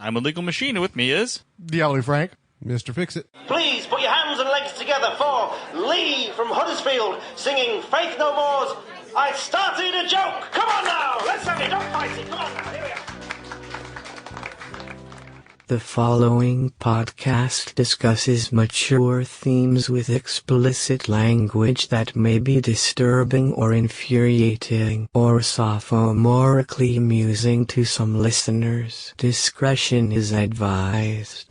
I'm a legal machine, and with me is... Diabolu Frank. Mr. Fixit. Please put your hands and legs together for Lee from Huddersfield singing Faith No More's I Started a Joke. Come on now, let's have it, don't fight it. Come on now, here we are. The following podcast discusses mature themes with explicit language that may be disturbing or infuriating, or sophomorically amusing to some listeners. Discretion is advised.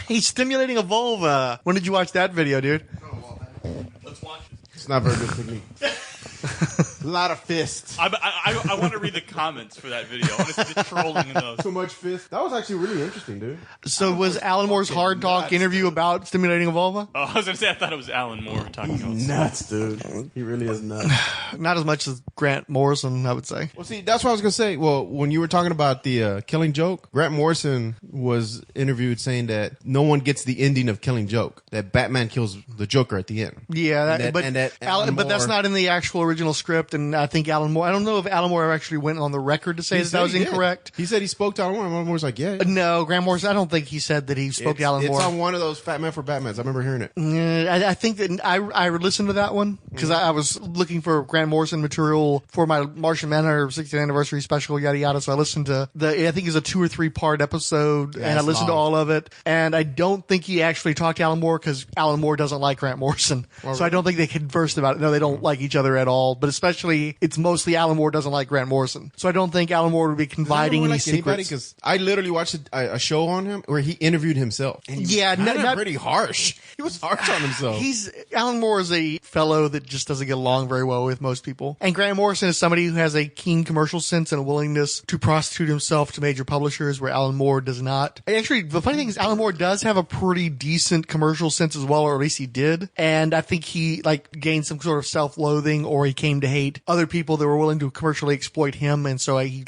He's stimulating a vulva. When did you watch that video, dude? Let's watch it. It's not very good technique. A lot of fists. I want to read the comments for that video. I want to see the trolling in those. So much fist. That was actually really interesting, dude. So was Alan Moore's Hard Talk interview about stimulating a vulva? Oh, I was going to say, I thought it was Alan Moore talking about Nuts, dude. He really is nuts. Not as much as Grant Morrison, I would say. Well, see, that's what I was going to say. Well, when you were talking about the Killing Joke, Grant Morrison was interviewed saying that no one gets the ending of Killing Joke, that Batman kills the Joker at the end. Yeah, but that's not in the actual original script, and I think Alan Moore, I don't know if Alan Moore actually went on the record to say that was incorrect. He said he spoke to Alan Moore, and Alan Moore's like, yeah. No, Grant Morrison, I don't think he said that he spoke to Alan Moore. It's on one of those Fat Man for Batmans. I remember hearing it. I think that I listened to that one because I was looking for Grant Morrison material for my Martian Manhunter 60th anniversary special, yada yada. So I listened to I think it's a 2 or 3 part episode, and I listened to all of it. And I don't think he actually talked to Alan Moore because Alan Moore doesn't like Grant Morrison. So I don't think they conversed about it. No, they don't like each other at all. But especially, it's mostly Alan Moore doesn't like Grant Morrison. So I don't think Alan Moore would be confiding any secrets. Because I literally watched a show on him where he interviewed himself. And he was not pretty harsh. He was harsh on himself. Alan Moore is a fellow that just doesn't get along very well with most people. And Grant Morrison is somebody who has a keen commercial sense and a willingness to prostitute himself to major publishers, where Alan Moore does not. Actually, the funny thing is Alan Moore does have a pretty decent commercial sense as well, or at least he did. And I think he gained some sort of self-loathing, or he came to hate other people that were willing to commercially exploit him, and so he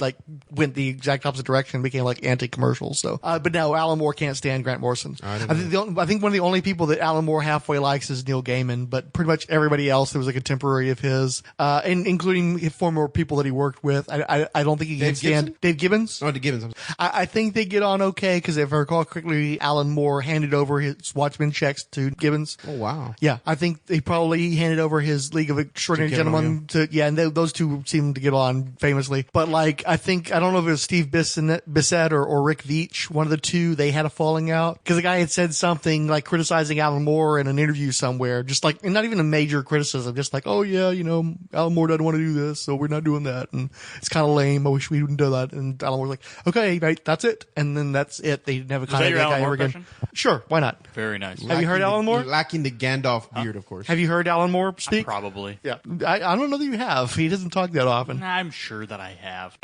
went the exact opposite direction and became anti-commercial. So, but no, Alan Moore can't stand Grant Morrison. I think one of the only people that Alan Moore halfway likes is Neil Gaiman, but pretty much everybody else that was a contemporary of his, and including former people that he worked with. I don't think he can stand Dave Gibbons. Oh, Dave Gibbons. I think they get on okay because if I recall correctly, Alan Moore handed over his Watchmen checks to Gibbons. Oh wow. Yeah, I think he probably handed over his League of Extraordinary Gentlemen and those two seem to get on famously. But I don't know if it was Steve Bissett or Rick Veitch, one of the two, they had a falling out because the guy had said something criticizing Alan Moore in an interview somewhere, just and not even a major criticism, just oh yeah, Alan Moore doesn't want to do this, so we're not doing that, and it's kind of lame. I wish we wouldn't do that. And Alan Moore's like, okay, right, that's it, and then that's it. They never contact that guy ever again. Sure, why not? Very nice. Have you heard Alan Moore? Lacking the Gandalf beard, of course. Have you heard Alan Moore speak? Probably. Yeah, I don't know that you have. He doesn't talk that often. I'm sure that I have.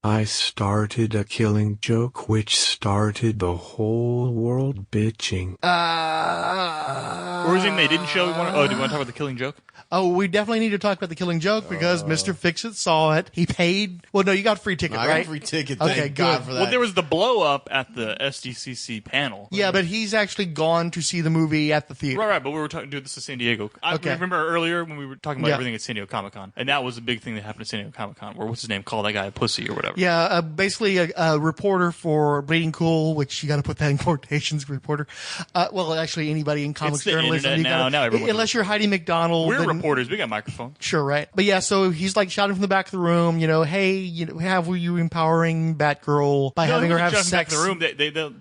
I started a killing joke which started the whole world bitching. Or was it they didn't show? Do you want to talk about the Killing Joke? Oh, we definitely need to talk about the Killing Joke because Mr. Fixit saw it. He paid. Well, no, you got a free ticket, right? I got a free ticket. Thank God for that. Well, there was the blow up at the SDCC panel. Yeah, but he's actually gone to see the movie at the theater. Right. But we were talking. Dude, this is San Diego. I remember earlier when we were talking about everything at San Diego Comic-Con, and that was a big thing that happened at San Diego Comic-Con, where what's his name called that guy a pussy or whatever. Yeah, basically a reporter for Bleeding Cool, which you got to put that in quotations, reporter. Well, actually, anybody in comics journalism, unless you're Heidi McDonald. We're reporters. We got microphones. Sure, right. But yeah, so he's shouting from the back of the room, hey, have you empowering Batgirl by having her have sex? Back in the room,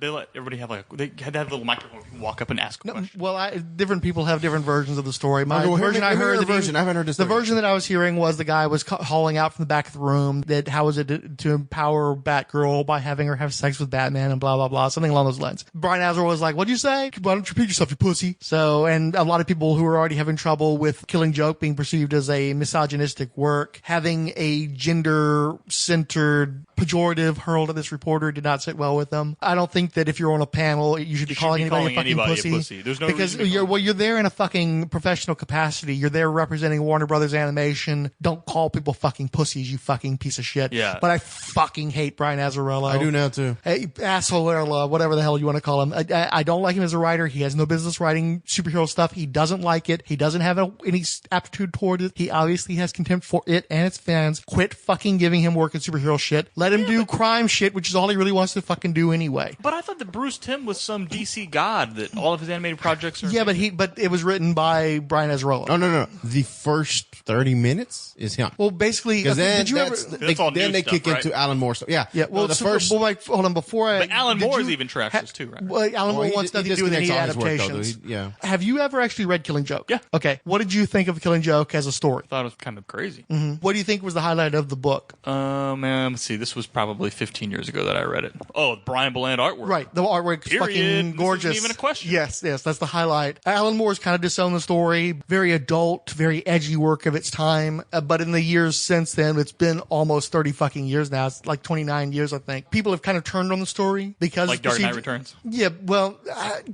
they let everybody have they had to have a little microphone. You can walk up and ask a question. Well, different people have different versions of the story. I haven't heard this. The version that I was hearing was the guy was hauling out from the back of the room that how is it to empower Batgirl by having her have sex with Batman and blah blah blah, something along those lines. Brian Azzarello was like, "What'd you say? Why don't you repeat yourself, you pussy?" So and a lot of people who are already having trouble with Killing Joke being perceived as a misogynistic work, having a gender-centered pejorative hurled at this reporter did not sit well with them. I don't think that if you're on a panel, you should be calling anybody a fucking pussy. There's no because reason you're there in a fucking professional capacity. You're there representing Warner Brothers Animation. Don't call people fucking pussies, you fucking piece of shit. Yeah. But I fucking hate Brian Azzarello. I do now too. Hey, asshole or whatever the hell you want to call him. I don't like him as a writer. He has no business writing superhero stuff. He doesn't like it. He doesn't have any aptitude toward it. He obviously has contempt for it and its fans. Quit fucking giving him work in superhero shit. Let him do crime shit, which is all he really wants to fucking do anyway. But I thought that Bruce Timm was some DC god that all of his animated projects are. Yeah, but it was written by Brian Azzarello. No. The first 30 minutes is him. Well, basically, Because then, did you ever? That's all then new they stuff, kick right? into Alan Moore stuff. Yeah. Yeah. Well, the first. Hold on. Before I. But Alan did Moore is you even trashes too, right? Well, Alan Moore wants nothing to do with any disconnects all his work, though, adaptations. yeah. Have you ever actually read Killing Joke? Yeah. Okay. What did you think of Killing Joke as a story? I thought it was kind of crazy. What do you think was the highlight of the book? Man, let's see. This was probably 15 years ago that I read it. Oh, Brian Bolland artwork. Right. The artwork's Period. fucking This gorgeous. isn't even a question. Yes, that's the highlight. Alan Moore's kind of disowned the story. Very adult, very edgy work of its time. But in the years since then, it's been almost 30 fucking years now. It's like 29 years, I think. People have kind of turned on the story because Like Dark Knight Returns. Yeah, well,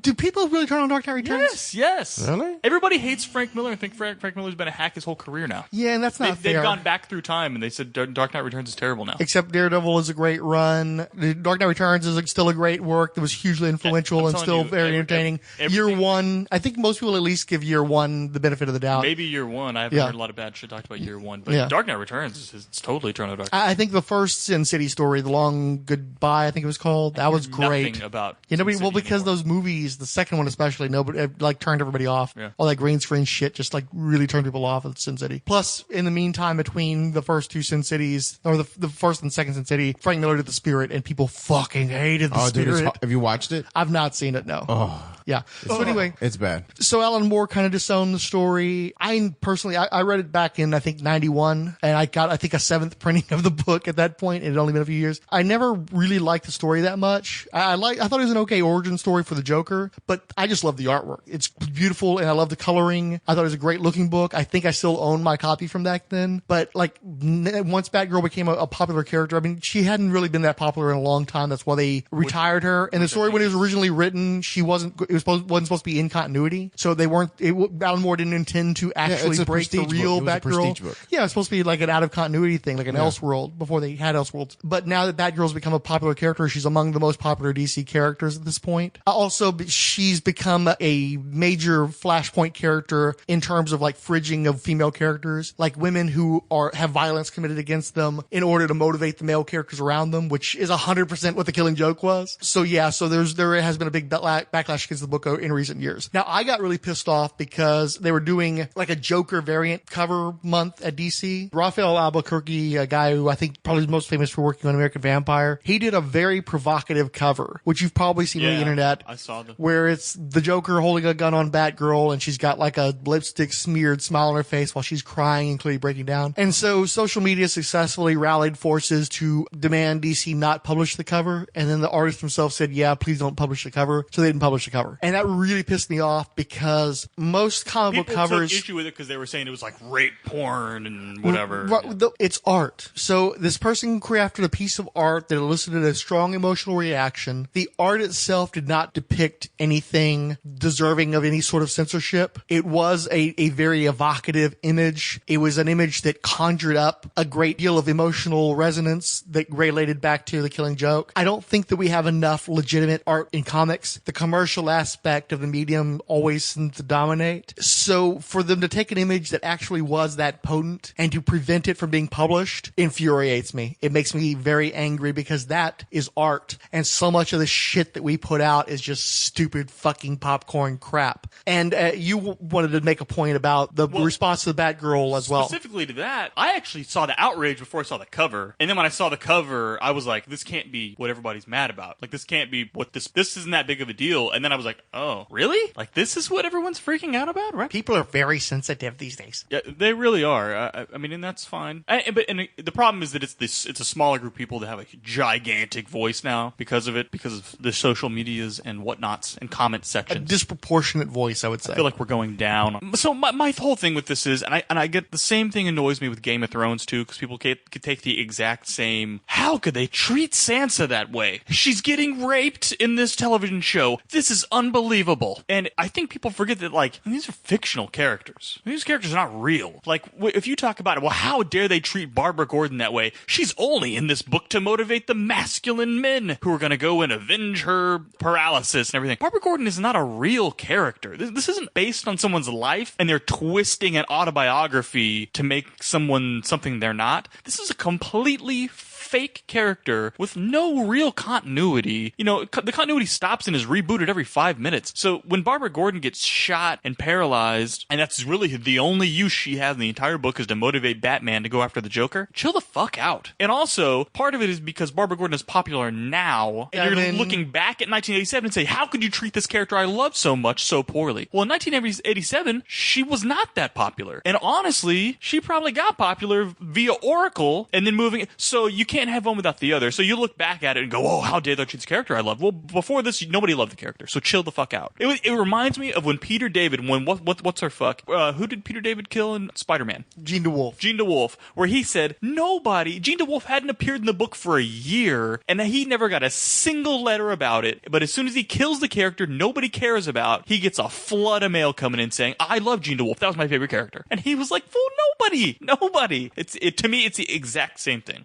do people really turn on Dark Knight Returns? Yes. Really? Everybody hates Frank Miller and think Frank Miller's been a hack his whole career now. Yeah, and that's not fair. They've gone back through time and they said Dark Knight Returns is terrible now. Except Daredevil is a great run. Dark Knight Returns is still a great work that was hugely influential I'm and telling still you, very entertaining. everything- Year one, I think most people at least give Year One the benefit of the doubt. Maybe year one. I haven't Yeah. heard a lot of bad shit talked about year one. But Yeah. Dark Knight Returns is totally turned out Dark Knight. I think the first Sin City story, The Long Goodbye, I think it was called, that was great. Nothing about Yeah, nobody, Sin well, City because anymore. those movies, the second one especially, nobody like turned everybody off. Yeah. All that green screen shit just like really turned people off at Sin City. Plus, in the meantime, between the first two Sin Cities, or the first and second Sin City, Frank Miller did The Spirit, and people fucking hated The Oh, dude, Spirit. have you watched it? I've not seen it, no. Oh, Yeah. So anyway, it's bad. so Alan Moore kind of disowned the story. I personally, I read it back in, I think, 91, and I got, I think, a 7th printing of the book at that point. It had only been a few years. I never really liked the story that much. I thought it was an okay origin story for the Joker, but I just love the artwork. It's beautiful, and I love the coloring. I thought it was a great looking book. I think I still own my copy from back then, but like, once Batgirl became a popular character, I mean, she hadn't really been that popular in a long time. That's why they retired her. And the story, when it was originally written, she wasn't supposed to be in continuity. So they weren't, Alan Moore didn't intend to actually it's a break the prestige real book. It was a Batgirl. prestige book. Yeah, it's supposed to be like an out of continuity thing, like an Elseworld, before they had Elseworlds. But now that Batgirl's become a popular character, she's among the most popular DC characters at this point. Also, she's become a major Flashpoint character in terms of like fridging of female characters, like women who have violence committed against them in order to motivate the male characters around them, which is 100% what the Killing Joke was. So yeah, so there has been a big backlash against the book in recent years. Now, I got really pissed off because they were doing like a Joker variant cover month at DC. Rafael Albuquerque, a guy who I think probably is most famous for working on American Vampire, he did a very provocative cover, which you've probably seen on the internet. I saw where it's the Joker holding a gun on Batgirl, and she's got like a lipstick smeared smile on her face while she's crying and clearly breaking down. And so social media successfully rallied forces to demand DC not publish the cover. And then the artist himself said, yeah, please don't publish the cover. So they didn't publish the cover. And that really pissed me off because most comic book covers took issue with it because they were saying it was like rape porn and whatever. It's art. So this person crafted a piece of art that elicited a strong emotional reaction. The art itself did not depict anything deserving of any sort of censorship. It was a very evocative image. It was an image that conjured up a great deal of emotional resonance that related back to the Killing Joke. I don't think that we have enough legitimate art in comics. The commercial aspect of the medium always seems to dominate. So for them to take an image that actually was that potent and to prevent it from being published infuriates me. It makes me very angry because that is art. And so much of the shit that we put out is just stupid fucking popcorn crap. And you wanted to make a point about the response to the Batgirl as well. Specifically to that, I actually saw the outrage before I saw the cover. And then when I saw the cover, I was like, this can't be what everybody's mad about. Like, this can't be what this isn't that big of a deal. And then I was like, oh, really? Like, this is what everyone's freaking out about, right? People are very sensitive these days. Yeah, they really are. I mean, and that's fine. But the problem is that it's a smaller group of people that have a gigantic voice now because of it, because of the social medias and whatnots and comment A sections. disproportionate voice. voice, I would say. I feel like we're going down. So my whole thing with this is, and I get the same thing annoys me with Game of Thrones too, because people could take the exact same. How could they treat Sansa that way? She's getting raped in this television show. This is unbelievable. And I think people forget that, like, these are fictional characters. These characters are not real. Like, if you talk about it, well, how dare they treat Barbara Gordon that way? She's only in this book to motivate the masculine men who are going to go and avenge her paralysis and everything. Barbara Gordon is not a real character. This isn't based on someone's life, and they're twisting an autobiography to make someone something they're not. This is a completely fake character with no real continuity. You know, the continuity stops and is rebooted every 5 minutes. So when Barbara Gordon gets shot and paralyzed, and that's really the only use she has in the entire book is to motivate Batman to go after the Joker, chill the fuck out. And also, part of it is because Barbara Gordon is popular now, and you're looking back at 1987 and say, how could you treat this character I love so much so poorly? Well, in 1987, she was not that popular. And honestly, she probably got popular via Oracle and then moving. So you can't have one without the other. So you look back at it and go, oh, how dare they treat this character I love? Well, before this, nobody loved the character. So chill the fuck out. It reminds me of when Peter David, what's her fuck? Who did Peter David kill in Spider-Man? Jean DeWolf. Jean DeWolf, where he said Jean DeWolf hadn't appeared in the book for a year, and he never got a single letter about it. But as soon as he kills the character nobody cares about, he gets a flood of mail coming in saying, I love Jean DeWolf. That was my favorite character. And he was like, fool, nobody. To me, it's the exact same thing.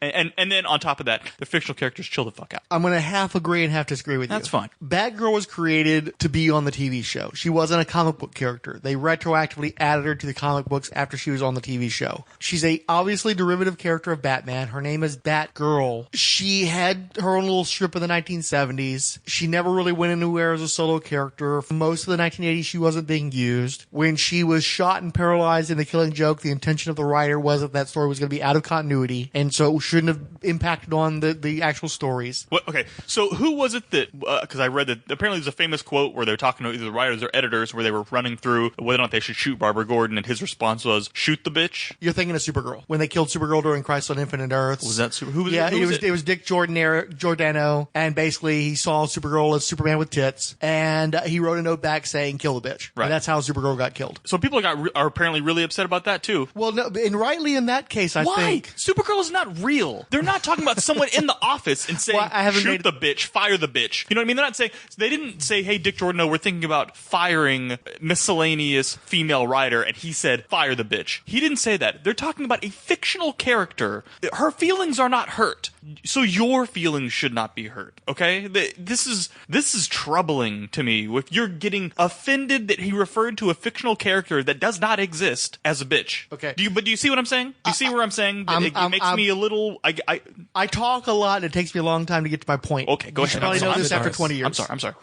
And then on top of that, the fictional characters chill the fuck out. I'm going to half agree and half disagree with you. That's fine. Batgirl was created to be on the TV show. She wasn't a comic book character. They retroactively added her to the comic books after she was on the TV show. She's a obviously derivative character of Batman. Her name is Batgirl. She had her own little strip in the 1970s. She never really went anywhere as a solo character. For most of the 1980s, she wasn't being used. When she was shot and paralyzed in The Killing Joke, the intention of the writer was that story was going to be out of continuity, and so it shouldn't have impacted on the actual stories. Well, okay, so who was it that, because I read that apparently there's a famous quote where they're talking to either the writers or editors where they were running through whether or not they should shoot Barbara Gordon, and his response was, shoot the bitch? You're thinking of Supergirl. When they killed Supergirl during Crisis on Infinite Earths. Was that Who was yeah, it? Yeah, it was Dick Giordano, and basically he saw Supergirl as Superman with tits, and he wrote a note back saying, kill the bitch. Right. And that's how Supergirl got killed. So people are apparently really upset about that too. Well, no, and rightly in that case, I think. Supergirl is not real. They're not talking about someone in the office and saying, shoot the bitch, fire the bitch. You know what I mean? They're not saying, they didn't say, hey, Dick Giordano, we're thinking about firing miscellaneous female writer, and he said, fire the bitch. He didn't say that. They're talking about a fictional character. Her feelings are not hurt. So your feelings should not be hurt, okay? This is troubling to me. If you're getting offended that he referred to a fictional character that does not exist as a bitch. Okay. Do you see what I'm saying? Do you see where I'm saying? It makes me a little... I talk a lot, and it takes me a long time to get to my point. Okay, go ahead. You probably know this after 20 years. I'm sorry.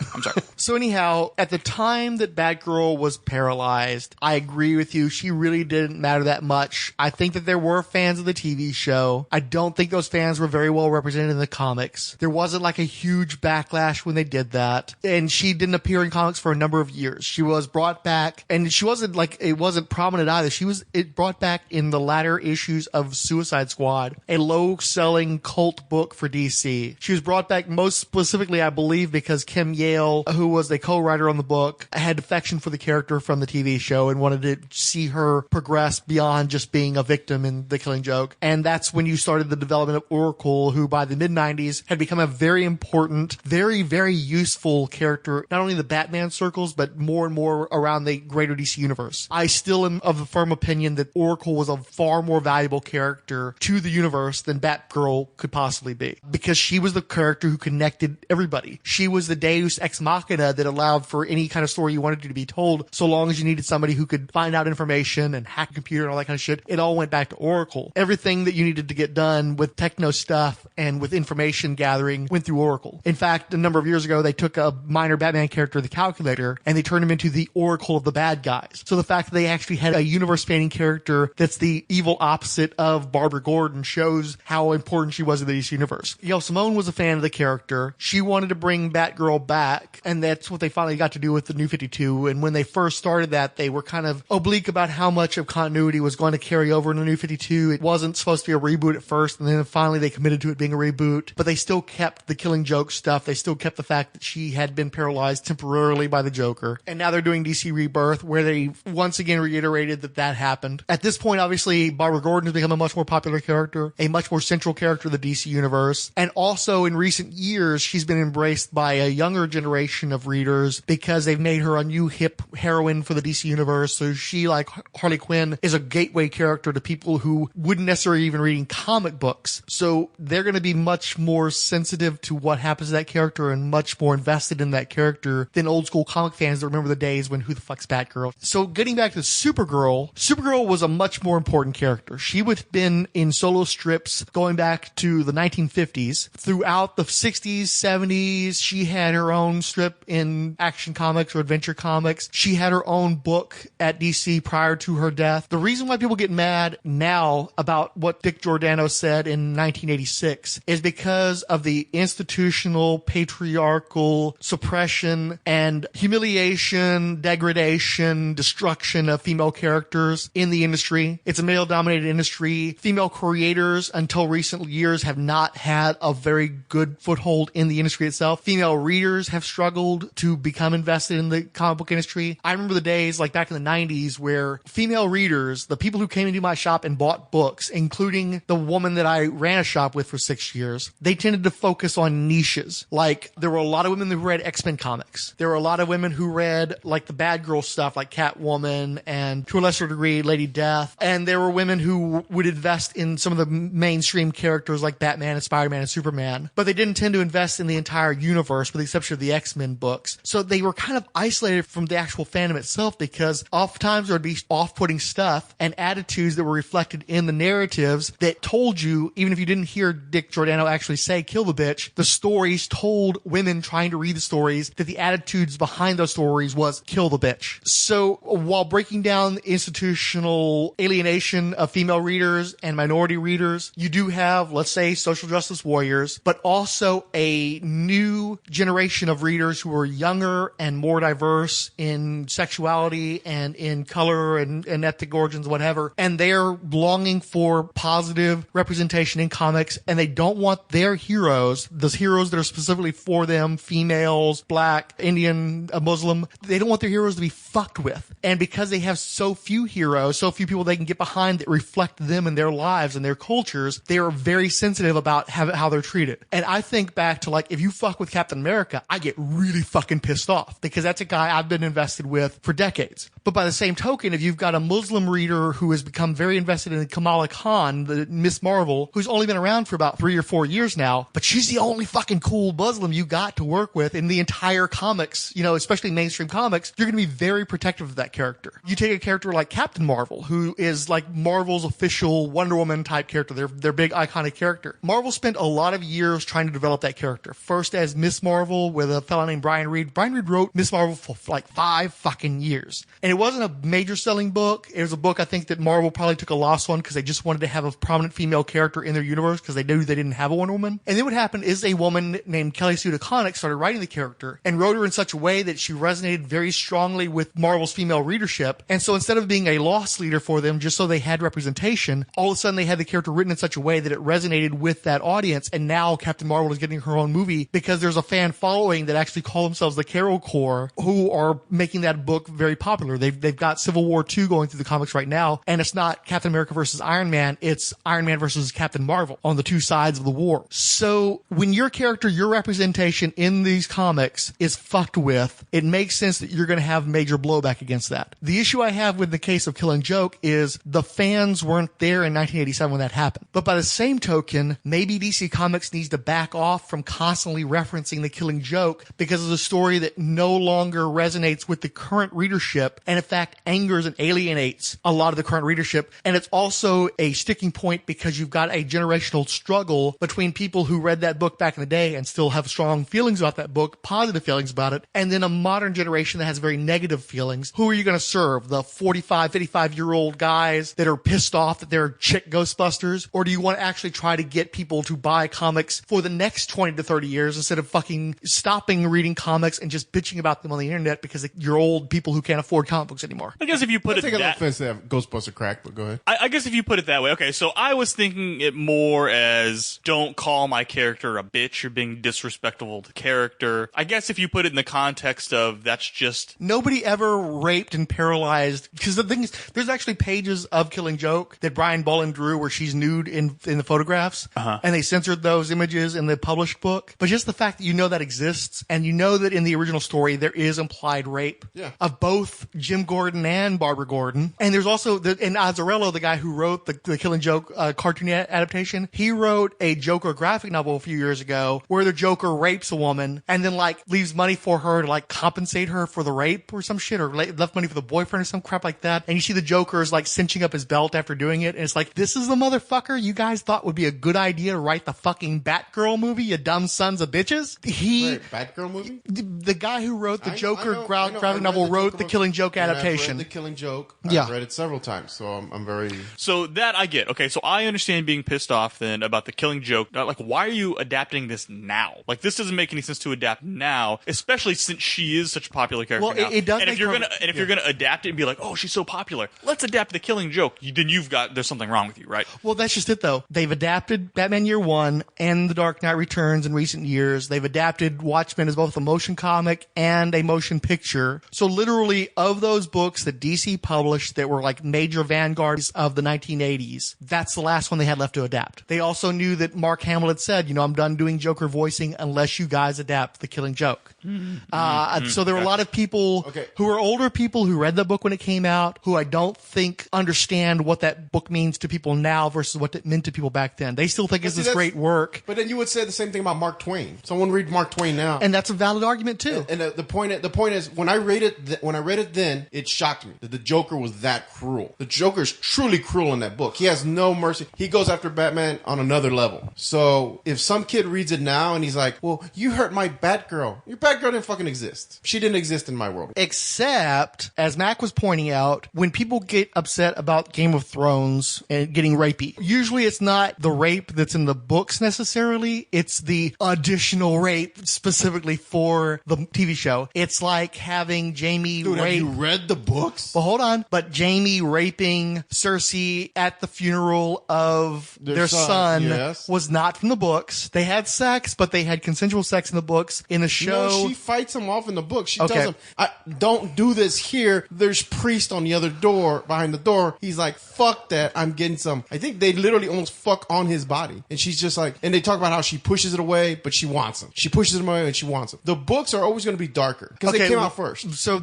So anyhow, at the time that Batgirl was paralyzed, I agree with you. She really didn't matter that much. I think that there were fans of the TV show. I don't think those fans were very well represented in the comics. There wasn't like a huge backlash when they did that. And she didn't appear in comics for a number of years. She was brought back, and she wasn't like, it wasn't prominent either. It brought back in the latter issues of Suicide Squad, a low-selling cult book for DC. She was brought back most specifically, I believe, because Kim Yale, who was a co-writer on the book, had affection for the character from the TV show and wanted to see her progress beyond just being a victim in The Killing Joke. And that's when you started the development of Oracle, who by the mid-90s had become a very important, very, very useful character, not only in the Batman circles, but more and more around the greater DC universe. I still am of the firm opinion that Oracle was a far more valuable character to the universe than Batgirl could possibly be, because she was the character who connected everybody. She was the deus ex machina that allowed for any kind of story you wanted to be told, so long as you needed somebody who could find out information and hack a computer and all that kind of shit. It all went back to Oracle. Everything that you needed to get done with techno stuff and with information gathering went through Oracle. In fact, a number of years ago, they took a minor Batman character, the Calculator, and they turned him into the Oracle of the bad guys. So the fact that they actually had a universe-spanning character that's the evil opposite of Barbara Gordon shows how important she was in the DC universe. Simone was a fan of the character. She wanted to bring Batgirl back, and that's what they finally got to do with the New 52. And when they first started that, they were kind of oblique about how much of continuity was going to carry over in the New 52. It wasn't supposed to be a reboot at first, and then finally they committed to it being a reboot. But they still kept the Killing Joke stuff. They still kept the fact that she had been paralyzed temporarily by the Joker. And now they're doing DC Rebirth, where they once again reiterated that happened. At this point, obviously, Barbara Gordon has become a much more popular character, a much more central character of the DC universe. And also in recent years, she's been embraced by a younger generation of readers because they've made her a new hip heroine for the DC universe. So she, like Harley Quinn, is a gateway character to people who wouldn't necessarily even reading comic books. So they're going to be much more sensitive to what happens to that character and much more invested in that character than old school comic fans that remember the days when who the fuck's Batgirl. So getting back to Supergirl was a much more important character. She would have been in solo strips going back to the 1950s. Throughout the 60s, 70s, she had her own strip in Action Comics or Adventure Comics. She had her own book at DC prior to her death. The reason why people get mad now about what Dick Giordano said in 1986 is because of the institutional, patriarchal suppression and humiliation, degradation, destruction of female characters in the industry. It's a male-dominated industry. Female creators, until recent years, have not had a very good foothold in the industry itself. Female readers have struggled to become invested in the comic book industry. I remember the days, like back in the 90s, where female readers, the people who came into my shop and bought books, including the woman that I ran a shop with for 6 years, they tended to focus on niches. Like, there were a lot of women who read X-Men comics. There were a lot of women who read, like, the bad girl stuff, like Catwoman and, to a lesser degree, Lady Death. And there were women who would invest in some of the mainstream characters like Batman and Spider-Man and Superman. But they didn't tend to invest in the entire universe, with the exception of the X-Men books. So they were kind of isolated from the actual fandom itself, because oftentimes there would be off-putting stuff and attitudes that were reflected in the narratives that told you, even if you didn't hear Dick Giordano actually say, kill the bitch, the stories told women trying to read the stories that the attitudes behind those stories was kill the bitch. So while breaking down the institutional alienation of female readers and minority readers, you do have, let's say, social justice warriors, but also a new generation of readers who are younger and more diverse in sexuality and in color and ethnic origins, whatever. And they're longing for positive representation in comics, and they don't want their heroes, those heroes that are specifically for them, females, black, Indian, Muslim, they don't want their heroes to be fucked with. And because they have so few heroes, so few people they can get behind that reflect them and their lives and their cultures, they are very sensitive about how they're treated. And I think back to, like, if you fuck with Captain America, I get really fucking pissed off, because that's a guy I've been invested with for decades. But by the same token, if you've got a Muslim reader who has become very invested in Kamala Khan, the Miss Marvel, who's only been around for about 3 or 4 years now, but she's the only fucking cool Muslim you got to work with in the entire comics, especially mainstream comics, you're going to be very protective of that character. You take a character like Captain Marvel, who is like Marvel's official Wonder Woman type character, their big iconic character. Marvel spent a lot of years trying to develop that character. First as Miss Marvel with a fellow named Brian Reed. Brian Reed wrote Miss Marvel for like 5 fucking years. And it wasn't a major selling book. It was a book I think that Marvel probably took a loss on because they just wanted to have a prominent female character in their universe because they knew they didn't have a Wonder Woman. And then what happened is a woman named Kelly Sue DeConnick started writing the character and wrote her in such a way that she resonated very strongly with Marvel's female readership. And so instead of being a loss leader for them just so they had representation, all of a sudden they had the character written in such a way that it resonated with that audience. And now Captain Marvel is getting her own movie because there's a fan following that actually call themselves the Carol Corps, who are making that book very popular. They've got Civil War II going through the comics right now, and it's not Captain America versus Iron Man, it's Iron Man versus Captain Marvel on the two sides of the war. So when your character, your representation in these comics is fucked with, it makes sense that you're going to have major blowback against that. The issue I have with the case of Killing Joke is the fans weren't there in 1987 when that happened. But by the same token, maybe DC Comics needs to back off from constantly referencing the Killing Joke because of the story that no longer resonates with the current readership and in fact angers and alienates a lot of the current readership. And it's also a sticking point because you've got a generational struggle between people who read that book back in the day and still have strong feelings about that book, positive feelings about it, and then a modern generation that has very negative feelings. Who are you going to serve? The 45, 55-year-old guys that are pissed off that they're chick Ghostbusters years? Or do you want to actually try to get people to buy comics for the next 20 to 30 years instead of fucking stopping reading comics and just bitching about them on the internet because you're old people who can't afford comic books anymore? I guess if you put I it take a little that, offense to have Ghostbuster crack, but go ahead. I guess if you put it that way, okay, so I was thinking it more as don't call my character a bitch, you're being disrespectful to character. I guess if you put it in the context of that's just... Nobody ever raped and paralyzed, because the thing is, there's actually pages of Killing Joke that Brian Bolland drew where she's nude in the photographs, and they censored those images in the published book. But just the fact that you know that exists, and you know that in the original story there is implied rape of both Jim Gordon and Barbara Gordon. And there's also, in Azzarello, the guy who wrote the Killing Joke cartoon adaptation, he wrote a Joker graphic novel a few years ago where the Joker rapes a woman and then like leaves money for her to like compensate her for the rape or some shit, or left money for the boyfriend or some crap like that. And you see the Joker's like cinching up his belt after doing it, and it's like, this is the motherfucker you guys thought would be a good idea to write the fucking Batgirl movie, you dumb sons of bitches. Wait, Batgirl movie? The guy who wrote the Joker I know. graphic novel wrote the Killing Joke adaptation. I've read the Killing Joke. Yeah. I've read it several times, so I'm very... So that I get. Okay, so I understand being pissed off then about the Killing Joke. Like, why are you adapting this now? Like, this doesn't make any sense to adapt now, especially since she is such a popular character Well, now. it does and make if you're her- gonna if you're gonna adapt it and be like, oh, she's so popular, let's adapt the Killing Joke. Then there's something wrong with you, right? Well, that's just it, though. They've adapted Batman Year One and The Dark Knight Returns in recent years. They've adapted Watchmen as both a motion comic and a motion picture. So literally, of those books that DC published that were like major vanguards of the 1980s, that's the last one they had left to adapt. They also knew that Mark Hamill had said, I'm done doing Joker voicing unless you guys adapt The Killing Joke. So there were a lot of people who were older people who read the book when it came out, who I don't think understand what that book means to people now versus what it meant to people back then. They still think it's this great work. But then you would say the same thing about Mark Twain. Someone read Mark Twain now, And that's a valid argument too. and the point is, when I read it then, it shocked me that the Joker was that cruel. The Joker is truly cruel in that book. He has no mercy. He goes after Batman on another level. So if some kid reads it now and he's like, well, you hurt my Batgirl. Your Batgirl didn't fucking exist. She didn't exist in my world. Except, as Mac was pointing out, when people get upset about Game of Thrones and getting rapey, usually it's not the rape that's in the books necessarily. It's the additional rape specifically for the TV show. It's like having Jamie Dude, have rape. you read the books? Well, hold on. But Jamie raping Cersei at the funeral of their son yes. was not from the books. They had sex, but they had consensual sex in the books. In the show, No, she fights him off in the book. She Okay. tells him, don't do this here. There's priest on the other door, behind the door. He's like, fuck that. I'm getting some. I think they literally almost fuck on his body. And she's just like, and they talk about how she pushes it away, but she wants him. She pushes him away and she wants him. The books are always going to be darker because they came out first. So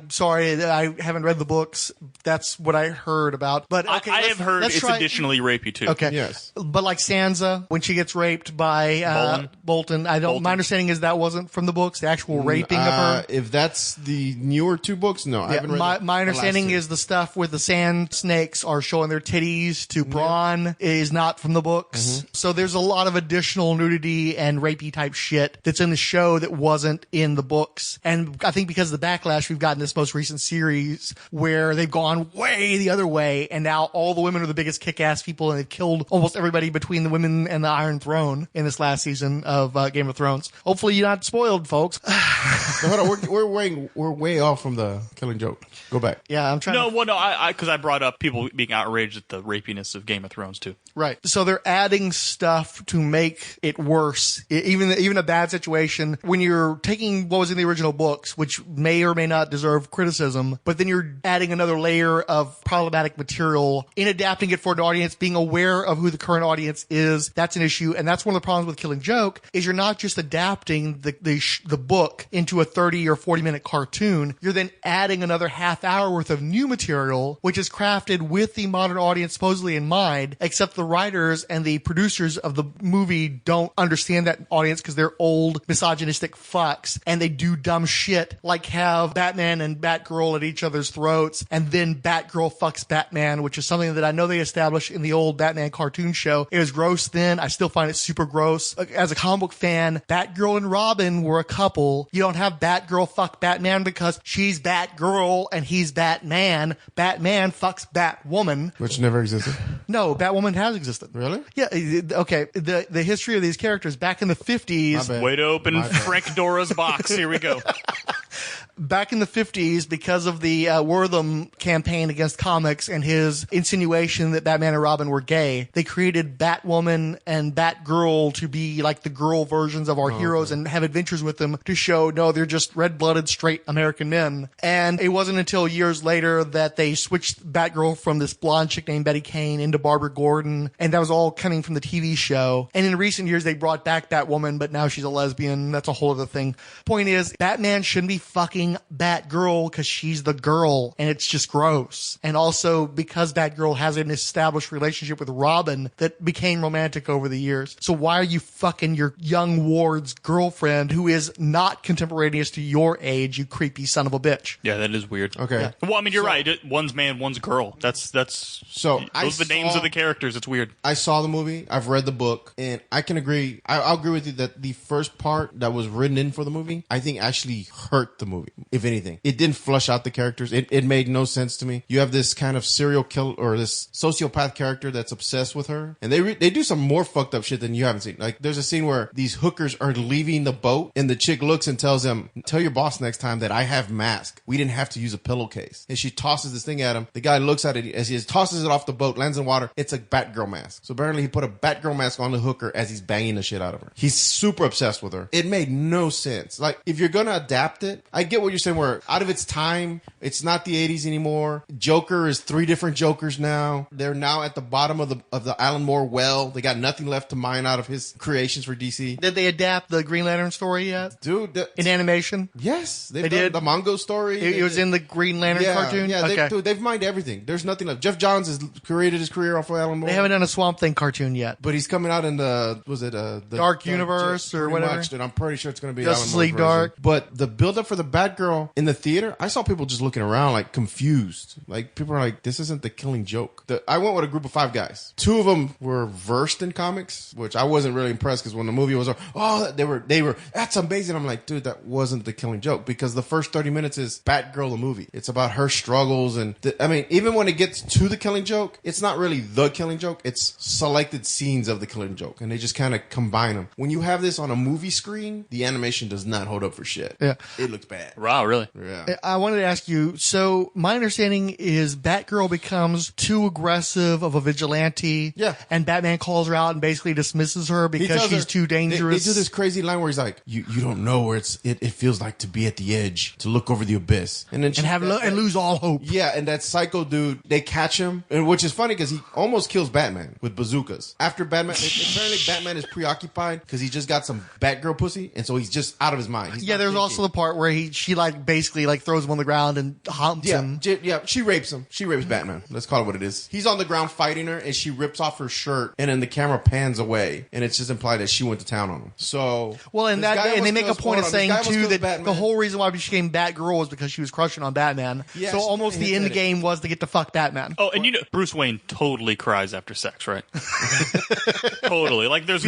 sorry, I haven't read the books. That's what I heard about. But okay, I have heard it's additionally rapey too. Okay. Yes. But like Sansa, when she gets raped by Bolton, my understanding is that wasn't from the books, the actual raping of her. If that's the newer two books, no. I haven't read My understanding is the stuff with the sand snakes are showing their titties to Braun is not from the books. So there's a lot of additional nudity and rapey type shit that's in the show that wasn't in the books. And I think because of the backlash we've gotten this most recent series where they've gone way the other way, and now all the women are the biggest kick-ass people, and they've killed almost everybody between the women and the Iron Throne in this last season of Game of Thrones. Hopefully you're not spoiled, folks. No, hold on, we're way off from the Killing Joke. Go back. Yeah, I'm trying to... Because I brought up people being outraged at the rapiness of Game of Thrones too. Right. So they're adding stuff to make it worse. Even a bad situation, when you're taking what was in the original books, which may or may not deserve criticism, but then you're adding another layer of problematic material in adapting it for an audience, being aware of who the current audience is, that's an issue. And that's one of the problems with Killing Joke, is you're not just adapting the book into a 30 or 40 minute cartoon. You're then adding another half hour worth of new material, which is crafted with the modern audience supposedly in mind, except the writers and the producers of the movie don't understand that audience because they're old, misogynistic fucks, and they do dumb shit like have Batman and Batgirl at each other's throats, and then Batgirl fucks Batman, which is something that I know they established in the old Batman cartoon show. It was gross then. I still find it super gross. As a comic book fan, Batgirl and Robin were a couple. You don't have Batgirl fuck Batman because she's Batgirl and he's Batman. Batman fucks Batwoman. Which never existed. No, Batwoman has existed. Really? Yeah. Okay. The history of these characters back in the 50s. My bad. Way to open Frank Dora's box. Here we go. Back in the 50s, because of the Wortham campaign against comics and his insinuation that Batman and Robin were gay, they created Batwoman and Batgirl to be like the girl versions of our heroes and have adventures with them to show, no, they're just red-blooded, straight American men. And it wasn't until years later that they switched Batgirl from this blonde chick named Betty Kane into Barbara Gordon, and that was all coming from the TV show. And in recent years, they brought back Batwoman, but now she's a lesbian. That's a whole other thing. Point is, Batman shouldn't be fucking Batgirl because she's the girl, and it's just gross. And also because Batgirl has an established relationship with Robin that became romantic over the years. So why are you fucking your young ward's girlfriend who is not contemporaneous to your age, you creepy son of a bitch? Yeah, that is weird. Okay. Yeah. Well, I mean, you're right. One's man, one's girl. That's So those are the names of the characters. It's weird. I saw the movie. I've read the book, and I can agree. I'll agree with you that the first part that was written in for the movie, I think actually hurt the movie. If anything, it didn't flush out the characters. It made no sense to me. You have this kind of serial killer or this sociopath character that's obsessed with her, and they do some more fucked up shit than you haven't seen. Like there's a scene where these hookers are leaving the boat, and the chick looks and tells them, "Tell your boss next time that I have mask. We didn't have to use a pillowcase." And she tosses this thing at him. The guy looks at it as he tosses it off the boat, lands in water. It's a Batgirl mask. So apparently he put a Batgirl mask on the hooker as he's banging the shit out of her. He's super obsessed with her. It made no sense. Like if you're gonna adapt it, I get what you're saying. Where out of its time, it's not the 80s anymore. Joker is 3 different Jokers now. They're now at the bottom of the Alan Moore well. They got nothing left to mine out of his creations for DC. Did they adapt the Green Lantern story yet? Dude, In animation? yes, They did? the Mongo story. It was in the Green Lantern cartoon? Yeah, Okay. they've mined everything. There's nothing left. Jeff Johns has created his career off of Alan Moore. They haven't done a Swamp Thing cartoon yet. But he's coming out in the Dark Universe or pretty whatever? much, and I'm pretty sure it's going to be Justice Alan Moore's League version. Dark. But the build up for the Batgirl in the theater, I saw people just looking around like confused. Like people are like, "This isn't the Killing Joke." I went with a group of 5 guys. 2 of them were versed in comics, which I wasn't really impressed because when the movie was, they were that's amazing. I'm like, dude, that wasn't the Killing Joke because the first 30 minutes is Batgirl the movie. It's about her struggles and I mean, even when it gets to the Killing Joke, it's not really the Killing Joke. It's selected scenes of the Killing Joke, and they just kind of combine them. When you have this on a movie screen, the animation does not hold up for shit. Yeah. It looks bad. Wow, really? Yeah. I wanted to ask you, so my understanding is Batgirl becomes too aggressive of a vigilante. Yeah. And Batman calls her out and basically dismisses her He because tells she's her- too dangerous. They do this crazy line where he's like, "You don't know where it feels like to be at the edge, to look over the abyss, and then and lose all hope. Yeah, and that psycho dude, they catch him, and which is funny because he almost kills Batman with bazookas. After Batman, apparently Batman is preoccupied because he just got some Batgirl pussy, and so he's just out of his mind. He's Yeah, not there's thinking. also the part where she basically throws him on the ground and humps him. She rapes him. She rapes Batman. Let's call it what it is. He's on the ground fighting her, and she rips off her shirt, and then the camera pans away, and it's just implied that she went to town on him. So, Well, and this guy they almost make a kills- point of hold on, saying this guy almost too kills that Batman. the whole reason why she became Batgirl was because she was crushing on Batman. Yes, so almost the end it. game was to get to fuck Batman. Oh, and Bruce Wayne totally cries after sex, right? Totally. Like there's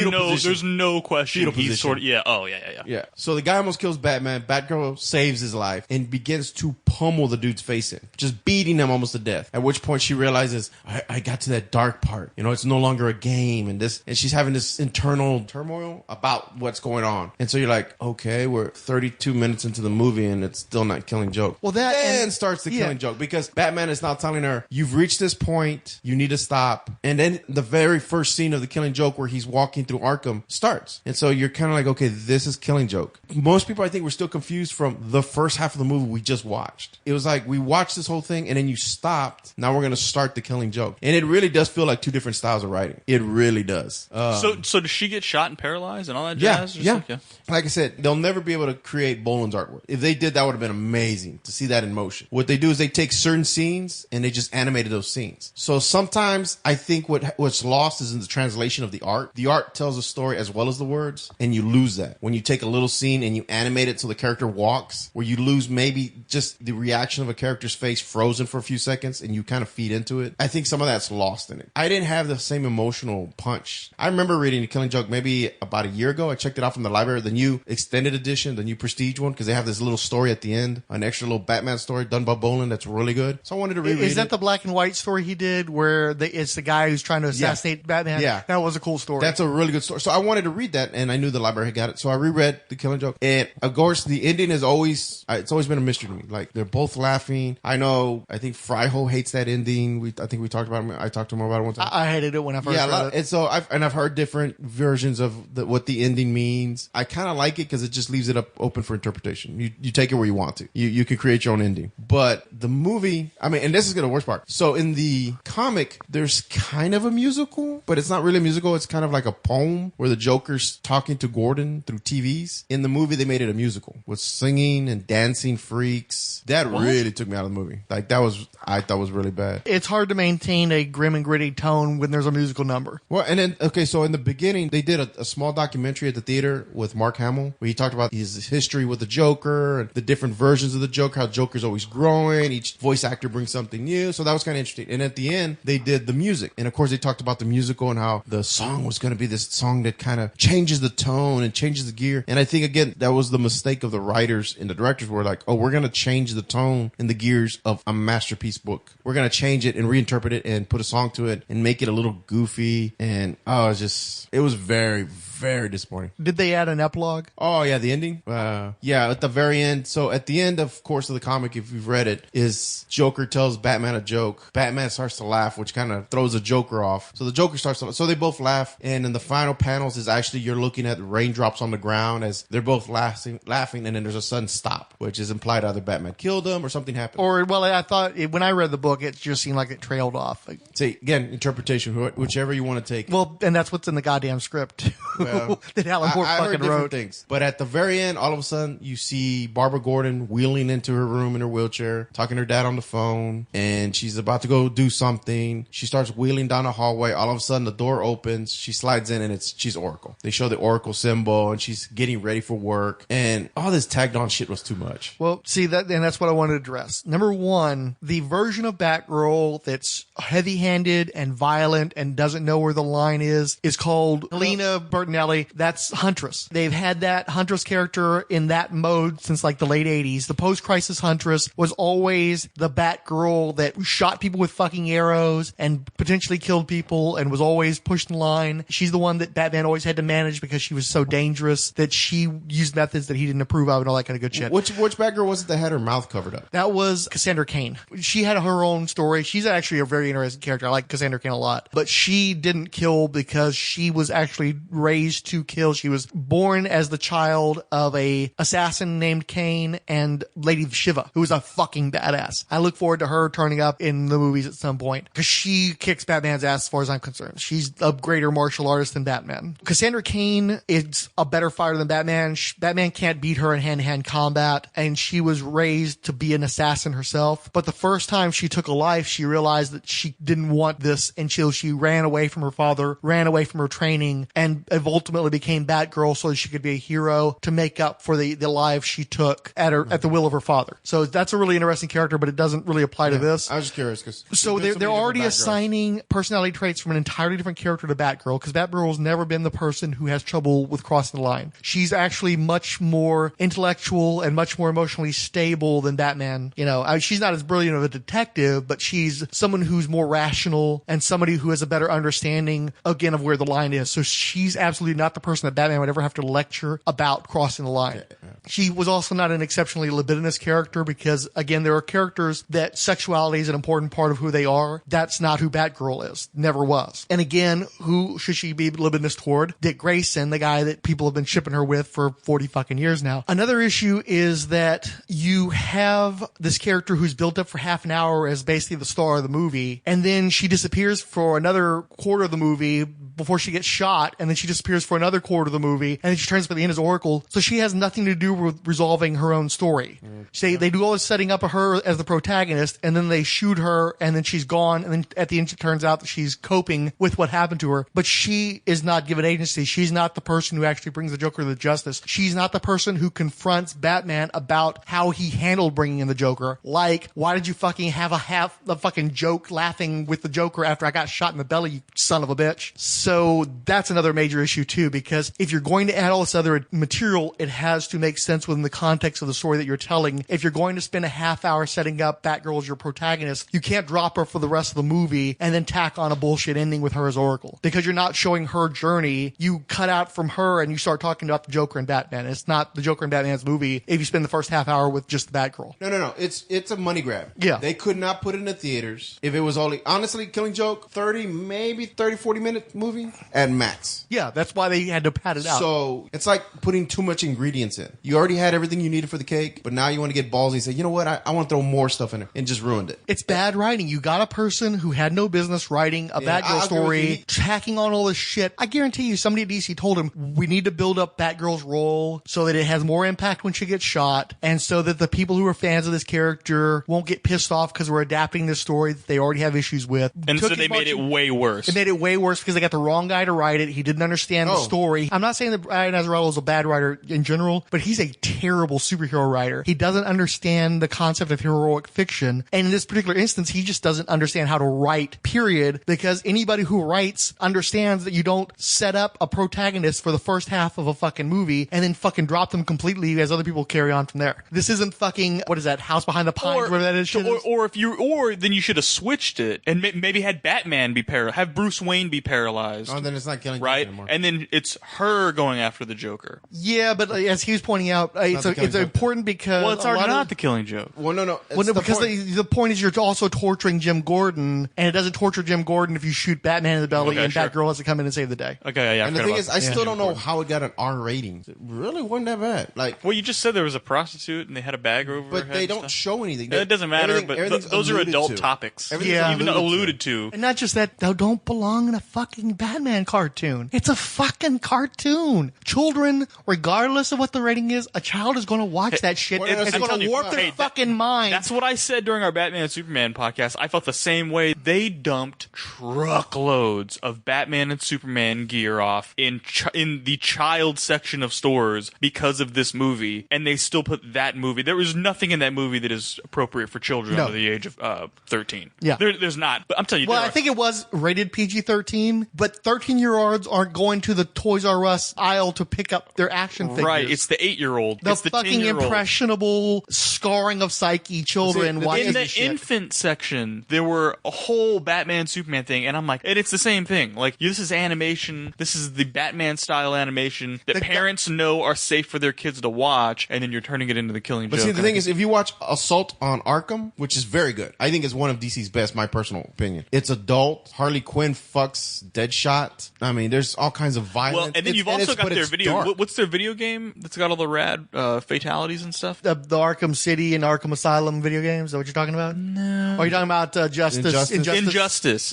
no question. Fetal He's position. sort of yeah. Yeah. So the guy almost kills Batman. Batgirl saves his life and begins to pummel the dude's face in, just beating him almost to death. At which point she realizes, I got to that dark part. It's no longer a game, and she's having this internal turmoil about what's going on. And so you're like, okay, we're 32 minutes into the movie and it's still not Killing Joke. Well, then starts the Killing Joke because Batman is now telling her, you've reached this point, you need to stop. And then the very first scene of the Killing Joke where he's walking through Arkham starts. And so you're kind of like, okay, this is Killing Joke. Most people, I think, were still confused from the first half of the movie we just watched. It was like, we watched this whole thing and then you stopped. Now we're going to start the Killing Joke. And it really does feel like 2 different styles of writing. It really does. So does she get shot and paralyzed and all that Yeah, jazz? Just yeah. Like I said, they'll never be able to create Bolland's artwork. If they did, that would have been amazing to see that in motion. What they do is they take certain scenes and they just animated those scenes. So sometimes I think what's lost is in the translation of the art. The art tells a story as well as the words, and you lose that. When you take a little scene and you animate it so the character walks, where you lose maybe just the reaction of a character's face frozen for a few seconds and you kind of feed into it. I think some of that's lost in it. I didn't have the same emotional punch. I remember reading The Killing Joke maybe about a year ago. I checked it out from the library, the new extended edition, the new prestige one, because they have this little story at the end, an extra little Batman story done by Bolland that's really good. So I wanted to reread it. Is that the black and white story he did where it's the guy who's trying to assassinate Batman? Yeah. That was a cool story. That's a really good story. So I wanted to read that, and I knew the library had got it. So I reread The Killing Joke. And, of course, the ending is always, it's always been a mystery to me. Like, they're both laughing. I think Fryho hates that ending. I think we talked about it. I talked to him about it one time. I hated it when I first read it. And so I've heard different versions of what the ending means. I kind of like it because it just leaves it open for interpretation. You take it where you want to. You can create your own ending. But the movie, I mean, and this is the worst part. So in the comic, there's kind of a musical, but it's not really a musical. It's kind of like a poem where the Joker's talking to Gordon through TVs. In the movie, they made it a musical with singing and dancing freaks. That really took me out of the movie. Like I thought was really bad. It's hard to maintain a grim and gritty tone when there's a musical number. Well, and then, okay, so in the beginning, they did a small documentary at the theater with Mark Hamill, where he talked about his history with the Joker, and the different versions of the Joker, how Joker's always growing, each voice actor brings something new, so that was kind of interesting. And at the end, they did the music, and of course, they talked about the musical and how the song was going to be this song that kind of changes the tone and changes the gear, and I think, again, that was the mistake of the writers and the directors were like, oh, we're going to change the tone and the gears of a masterpiece book. We're going to change it and reinterpret it and put a song to it and make it a little goofy, and it was very, very disappointing. Did they add an epilogue? Oh, yeah, the ending? Yeah, at the very end. So at the end, of course, of the comic, if you've read it, is Joker tells Batman a joke. Batman starts to laugh, which kind of throws the Joker off. So the Joker starts to laugh. So they both laugh. And in the final panels is actually you're looking at raindrops on the ground as they're both laughing, and then there's a sudden stop, which is implied either Batman killed him or something happened. Or, well, I thought when I read the book, it just seemed like it trailed off. See, again, interpretation, whichever you want to take. Well, and that's what's in the goddamn script. Well, that Alan Moore I fucking heard different wrote. things. But at the very end, all of a sudden, you see Barbara Gordon wheeling into her room in her wheelchair, talking to her dad on the phone, and she's about to go do something. She starts wheeling down a hallway. All of a sudden, the door opens. She slides in, and she's Oracle. They show the Oracle symbol, and she's getting ready for work. And all this tagged on shit was too much. Well, see, and that's what I wanted to address. Number one, the version of Batgirl that's heavy-handed and violent and doesn't know where the line is called Helena Bertinelli. That's Huntress. They've had that Huntress character in that mode since like the late 80s. The post-crisis Huntress was always the Batgirl that shot people with fucking arrows and potentially killed people and was always pushed in line. She's the one that Batman always had to manage because she was so dangerous that she used methods that he didn't approve of and all that kind of good shit. Which Batgirl was it that had her mouth covered up? That was Cassandra Caine. She had her own story. She's actually a very interesting character. I like Cassandra Caine a lot. But she didn't kill because she was actually raised to kill. She was born as the child of a assassin named Cain and Lady Shiva, who was a fucking badass. I look forward to her turning up in the movies at some point because she kicks Batman's ass as far as I'm concerned. She's a greater martial artist than Batman. Cassandra Caine is a better fighter than Batman. Batman can't beat her in hand-to-hand combat, and she was raised to be an assassin herself. But the first time she took a life, she realized that she didn't want this until she ran away from her father, ran away from her training, and ultimately became Batgirl so that she could be a hero to make up for the lives she took at the will of her father. So that's a really interesting character, but it doesn't really apply to this. I was just curious because so they're already assigning personality traits from an entirely different character to Batgirl because Batgirl's never been the person who has trouble with crossing the line. She's actually much more intellectual and much more emotionally stable than Batman. You know, she's not as brilliant of a detective, but she's someone who's more rational and somebody who has a better understanding, again, of where the line is. So she's absolutely not the person that Batman would ever have to lecture about crossing the line. She was also not an exceptionally libidinous character because, again, there are characters that sexuality is an important part of who they are. That's not who Batgirl is. Never was. And again, who should she be libidinous toward? Dick Grayson, the guy that people have been shipping her with for 40 fucking years now. Another issue is that you have this character who's built up for half an hour as basically the star of the movie, and then she disappears for another quarter of the movie before she gets shot, and then she disappears for another quarter of the movie, and then she turns up at the end as Oracle. So she has nothing to do with resolving her own story. They do all this setting up of her as the protagonist, and then they shoot her, and then she's gone, and then at the end it turns out that she's coping with what happened to her. But she is not given agency. She's not the person who actually brings the Joker to justice. She's not the person who confronts Batman Batman about how he handled bringing in the Joker. Like, why did you fucking have a fucking joke laughing with the Joker after I got shot in the belly, you son of a bitch? So that's another major issue too, because if you're going to add all this other material, it has to make sense within the context of the story that you're telling. If you're going to spend a half hour setting up Batgirl as your protagonist, you can't drop her for the rest of the movie and then tack on a bullshit ending with her as Oracle, because you're not showing her journey. You cut out from her and you start talking about the Joker and Batman. It's not the Joker and Batman's movie if you spend the first half hour with just the Batgirl. No. It's a money grab. Yeah. They could not put it in the theaters if it was only, honestly, Killing Joke, 40 minute movie at max. Yeah, that's why they had to pad it out. So it's like putting too much ingredients in. You already had everything you needed for the cake, but now you want to get ballsy and say, you know what, I want to throw more stuff in it, and just ruined it. It's bad writing. You got a person who had no business writing a Batgirl story, tacking on all this shit. I guarantee you somebody at DC told him, we need to build up Batgirl's role so that it has more impact when she gets shot, and so that the people who are fans of this character won't get pissed off because we're adapting this story that they already have issues with. And so they made it way worse. It made it way worse because they got the wrong guy to write it. He didn't understand the story. I'm not saying that Brian Azzarello is a bad writer in general, but he's a terrible superhero writer. He doesn't understand the concept of heroic fiction. And in this particular instance, he just doesn't understand how to write, period, because anybody who writes understands that you don't set up a protagonist for the first half of a fucking movie and then fucking drop them completely as other people carry on from there. This isn't fucking, what is that, House Behind the Pines, whatever that is. Or then you should have switched it and maybe had Batman be paralyzed, have Bruce Wayne be paralyzed. Oh, then it's not Killing Joke right? anymore. And then it's her going after the Joker. Yeah, but as he was pointing out, it's important because Well, it's already not the Killing Joke. Well, no. Because the point is you're also torturing Jim Gordon, and it doesn't torture Jim Gordon if you shoot Batman in the belly and Batgirl has to come in and save the day. Okay, yeah. And the thing is, I still don't know how it got an R rating. It really wasn't that bad. Like, well, you just said there was a prostitute and they had a bag over her but head they and don't stuff. show anything. It doesn't matter, but those are adult to. topics. Everything's Even alluded to. And not just that, they don't belong in a fucking Batman cartoon. It's a fucking cartoon. Children, regardless of what the rating is, a child is going to watch that shit. Well, It's I'm going telling to you, warp their hey, fucking mind. That's what I said during our Batman and Superman podcast. I felt the same way. They dumped truckloads of Batman and Superman gear off in the child section of stores because of this movie, and they still put that movie. There was nothing in that movie that is appropriate for children under the age of 13. Yeah. There's not. But I'm telling you, Well, I think it was rated PG-13, but 13-year-olds aren't going to the Toys R Us aisle to pick up their action figures. right. It's the 8-year-old. The It's the fucking 10-year-old. impressionable scarring of psyche children watching In the this shit. infant section, there were a whole Batman Superman thing, and I'm like, and it's the same thing. Like, this is animation. This is the Batman style animation that parents know are safe for their kids to watch, and then you're turning it into the Killing Joke. But see, the thing is, if you watch Assault on Arkham, which is very good, I think it's one of DC's best, my personal opinion. It's adult. Harley Quinn fucks Deadshot. I mean, there's all kinds of violence. Well, and then you've also got their video. Dark. What's their video game that's got all the rad fatalities and stuff? The Arkham City and Arkham Asylum video games. Is that what you're talking about? No. Or are you talking about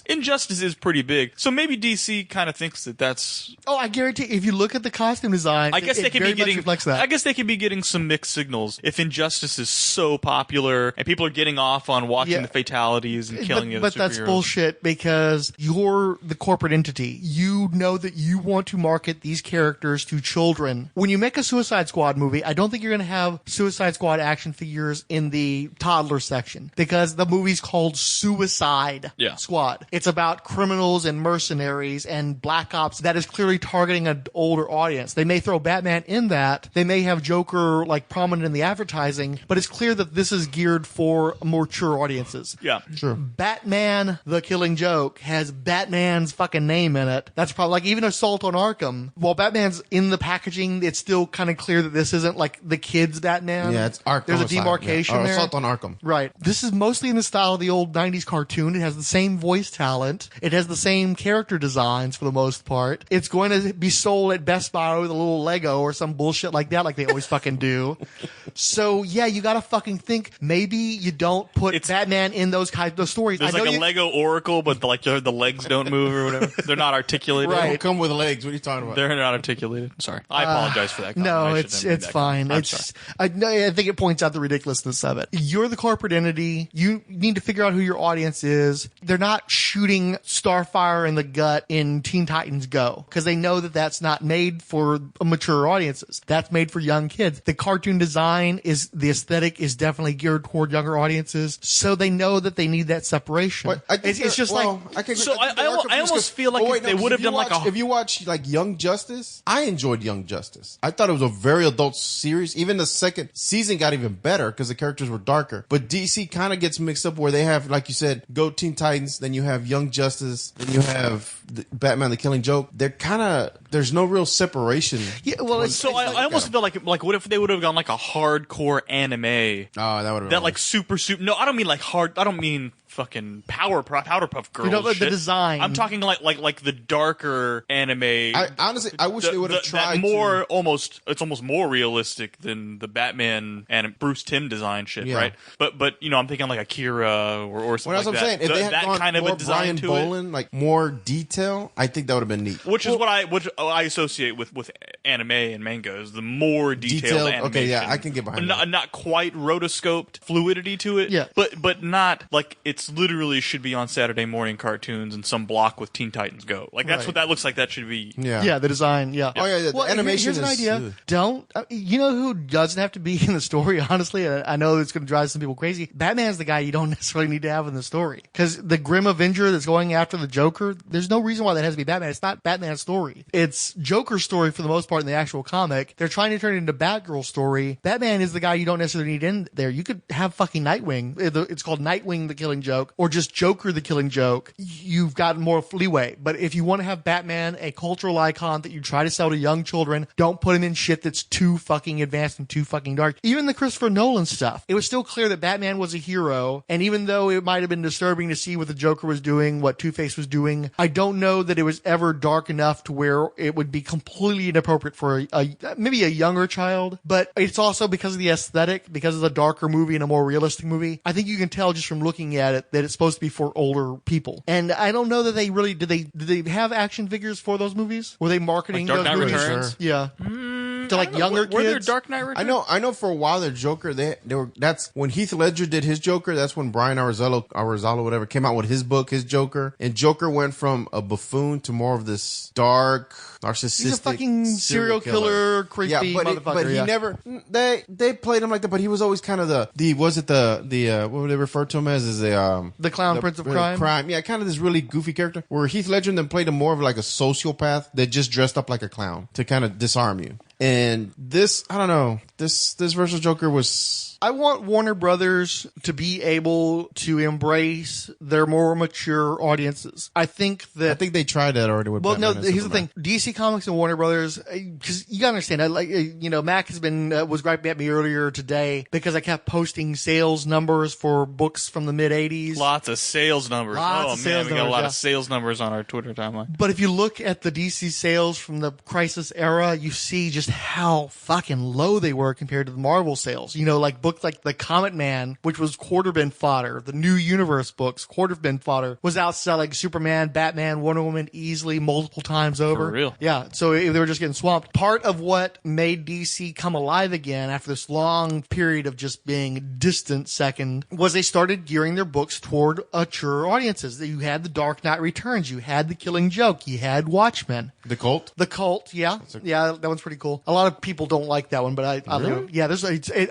Injustice is pretty big. So maybe DC kind of thinks that that's. Oh, I guarantee if you look at the costume design, I guess they could very be getting. much reflects that. I guess they could be getting some mixed signals if Injustice is so popular and people are getting off on watching the fatalities and killing the other But that's superheroes. bullshit because you're the corporate entity. You know that you want to market these characters to children. When you make a Suicide Squad movie, I don't think you're going to have Suicide Squad action figures in the toddler section because the movie's called Suicide Squad. It's about criminals and mercenaries and black ops that is clearly targeting an older audience. They may throw Batman in that. They may have Joker like prominent in the advertising, but it's clear that this is geared for more mature audiences. Yeah. Sure. Batman, the Killing Joke, has Batman's fucking name in it. That's probably like even Assault on Arkham. While Batman's in the packaging, it's still kind of clear that this isn't like the kids' Batman. Yeah, it's Arkham. There's a demarcation there. Assault on Arkham. Right. This is mostly in the style of the old 90s cartoon. It has the same voice talent. It has the same character designs for the most part. It's going to be sold at Best Buy with a little Lego or some bullshit like that, like they always fucking do. So yeah, you gotta fucking think maybe you don't put Batman in those kinds of stories. There's like a Lego Oracle, but the legs don't move or whatever. They're not articulated. They don't come with legs. What are you talking about? They're not articulated. Sorry. I apologize for that comment. No, it's fine. I think it points out the ridiculousness of it. You're the corporate entity. You need to figure out who your audience is. They're not shooting Starfire in the gut in Teen Titans Go because they know that that's not made for mature audiences. That's made for young kids. The cartoon design design is the aesthetic is definitely geared toward younger audiences, so they know that they need that separation. But I think It's just I almost feel like if they would have done if you watch like Young Justice, I enjoyed Young Justice. I thought it was a very adult series. Even the second season got even better because the characters were darker. But DC kind of gets mixed up where they have, like you said, Go Teen Titans, then you have Young Justice, then you have Batman the Killing Joke. They're kind of, there's no real separation. Yeah, well, I almost feel like what if they would have gone like a hardcore anime? Oh, that would have that like super. No, I don't mean like hard. I don't mean fucking Powderpuff Girls. You know, the shit. design. I'm talking like the darker anime. I honestly, I wish they would have tried more. It's almost more realistic than the Batman and Bruce Timm design shit, Yeah. right? But I'm thinking like Akira or something Well, that's like what that. I'm saying. If they had that gone kind of more a design Brian to Bolland, like more detail, I think that would have been neat. which is what I associate with anime and manga is the more detailed animation. Okay, yeah, I can get behind that. Not quite rotoscoped fluidity to it. Yeah. But not like it's literally should be on Saturday morning cartoons and some block with Teen Titans Go. Like that's Right. what that looks like. That should be. Yeah, the design. Yeah. Oh, yeah, the animation Here's an is- idea. ugh. Don't you know who doesn't have to be in the story? Honestly, I know it's going to drive some people crazy. Batman's the guy you don't necessarily need to have in the story because the Grim Avenger that's going after the Joker. There's no reason why that has to be Batman. It's not Batman's story. It's Joker's story for the most part in the actual comic. They're trying to turn it into Batgirl's story. Batman is the guy you don't necessarily need in there. You could have fucking Nightwing. It's called Nightwing the Killing Joke or just Joker the Killing Joke. You've got more leeway. But if you want to have Batman, a cultural icon that you try to sell to young children, don't put him in shit that's too fucking advanced and too fucking dark. Even the Christopher Nolan stuff, it was still clear that Batman was a hero. And even though it might have been disturbing to see what the Joker was doing, what Two-Face was doing, I don't know that it was ever dark enough to where it would be completely inappropriate for maybe a younger child. But it's also because of the aesthetic, because of the darker movie and a more realistic movie. I think you can tell just from looking at it that it's supposed to be for older people. And I don't know that they really did they have action figures for those movies? Were they marketing Like Dark those Knight movies? Returns? Yeah. To like younger Were there kids. Dark Knight Returns? I know for a while their Joker, they were, that's when Heath Ledger did his Joker, that's when Brian Azzarello, whatever, came out with his book, his Joker. And Joker went from a buffoon to more of this dark, narcissistic. He's a fucking serial killer, creepy motherfucker. But he never, they played him like that, but he was always kind of what would they refer to him as? Is The Clown Prince of Crime? Yeah, kind of this really goofy character where Heath Ledger then played him more of like a sociopath that just dressed up like a clown to kind of disarm you. And this, I don't know, this versus Joker was... I want Warner Brothers to be able to embrace their more mature audiences. I think they tried that already with Batman and here's Superman. the thing. DC Comics and Warner Brothers, because you gotta understand, Mac has been, was griping at me earlier today because I kept posting sales numbers for books from the mid-'80s. Lots of sales numbers. Lots of we got a numbers, lot yeah. of sales numbers on our Twitter timeline. But if you look at the DC sales from the Crisis era, you see just how fucking low they were compared to the Marvel sales. Like books like The Comet Man, which was quarter bin fodder, the New Universe books, quarter bin fodder, was outselling Superman, Batman, Wonder Woman easily multiple times over. For real. Yeah, so they were just getting swamped. Part of what made DC come alive again after this long period of just being distant second was they started gearing their books toward mature audiences. You had The Dark Knight Returns, you had The Killing Joke, you had Watchmen. The Cult? The Cult, yeah. Yeah, that one's pretty cool. A lot of people don't like that one, but I Really? yeah,